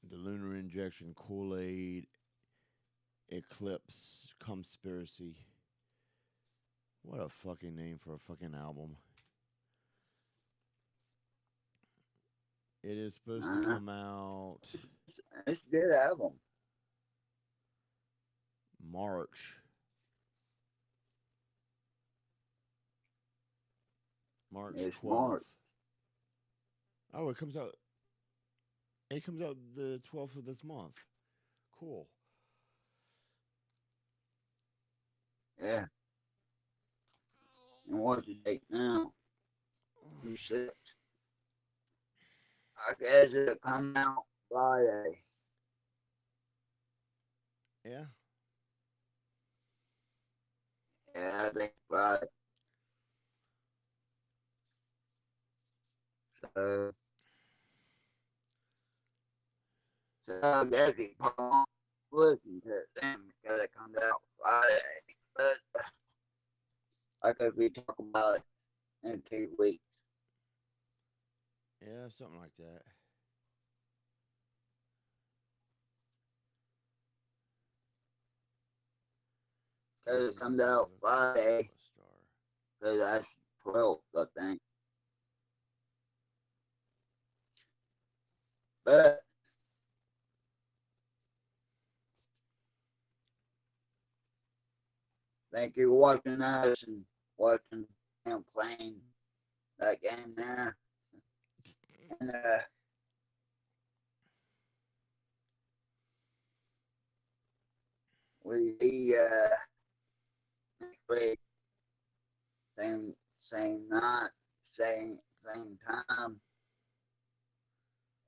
The Lunar Injection, Kool-Aid, Eclipse, Conspiracy. What a fucking name for a fucking album. It is supposed to come out It's a good album. March. March It's 12th. March. Oh, it comes out. It comes out the 12th of this month. Cool. Yeah. And what's the date now? You said. I guess it'll come out Friday. Yeah. Yeah, I think Friday. So, so I guess we probably won't listen to it then because it comes out Friday. But I guess we talk about it in 2 weeks. Yeah, something like that. This Because it is comes a out Friday. star. Because that's 12th, I think. But thank you for watching us and watching him playing that game there. And we be next week, same night, same time,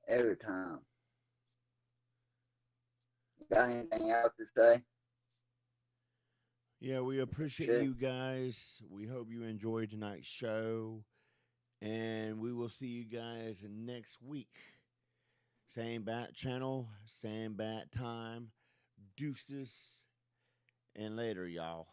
every time. You got anything else to say? Yeah, we appreciate Shit. you guys. We hope you enjoyed tonight's show. And we will see you guys next week. Same bat channel, same bat time. Deuces. And later, y'all.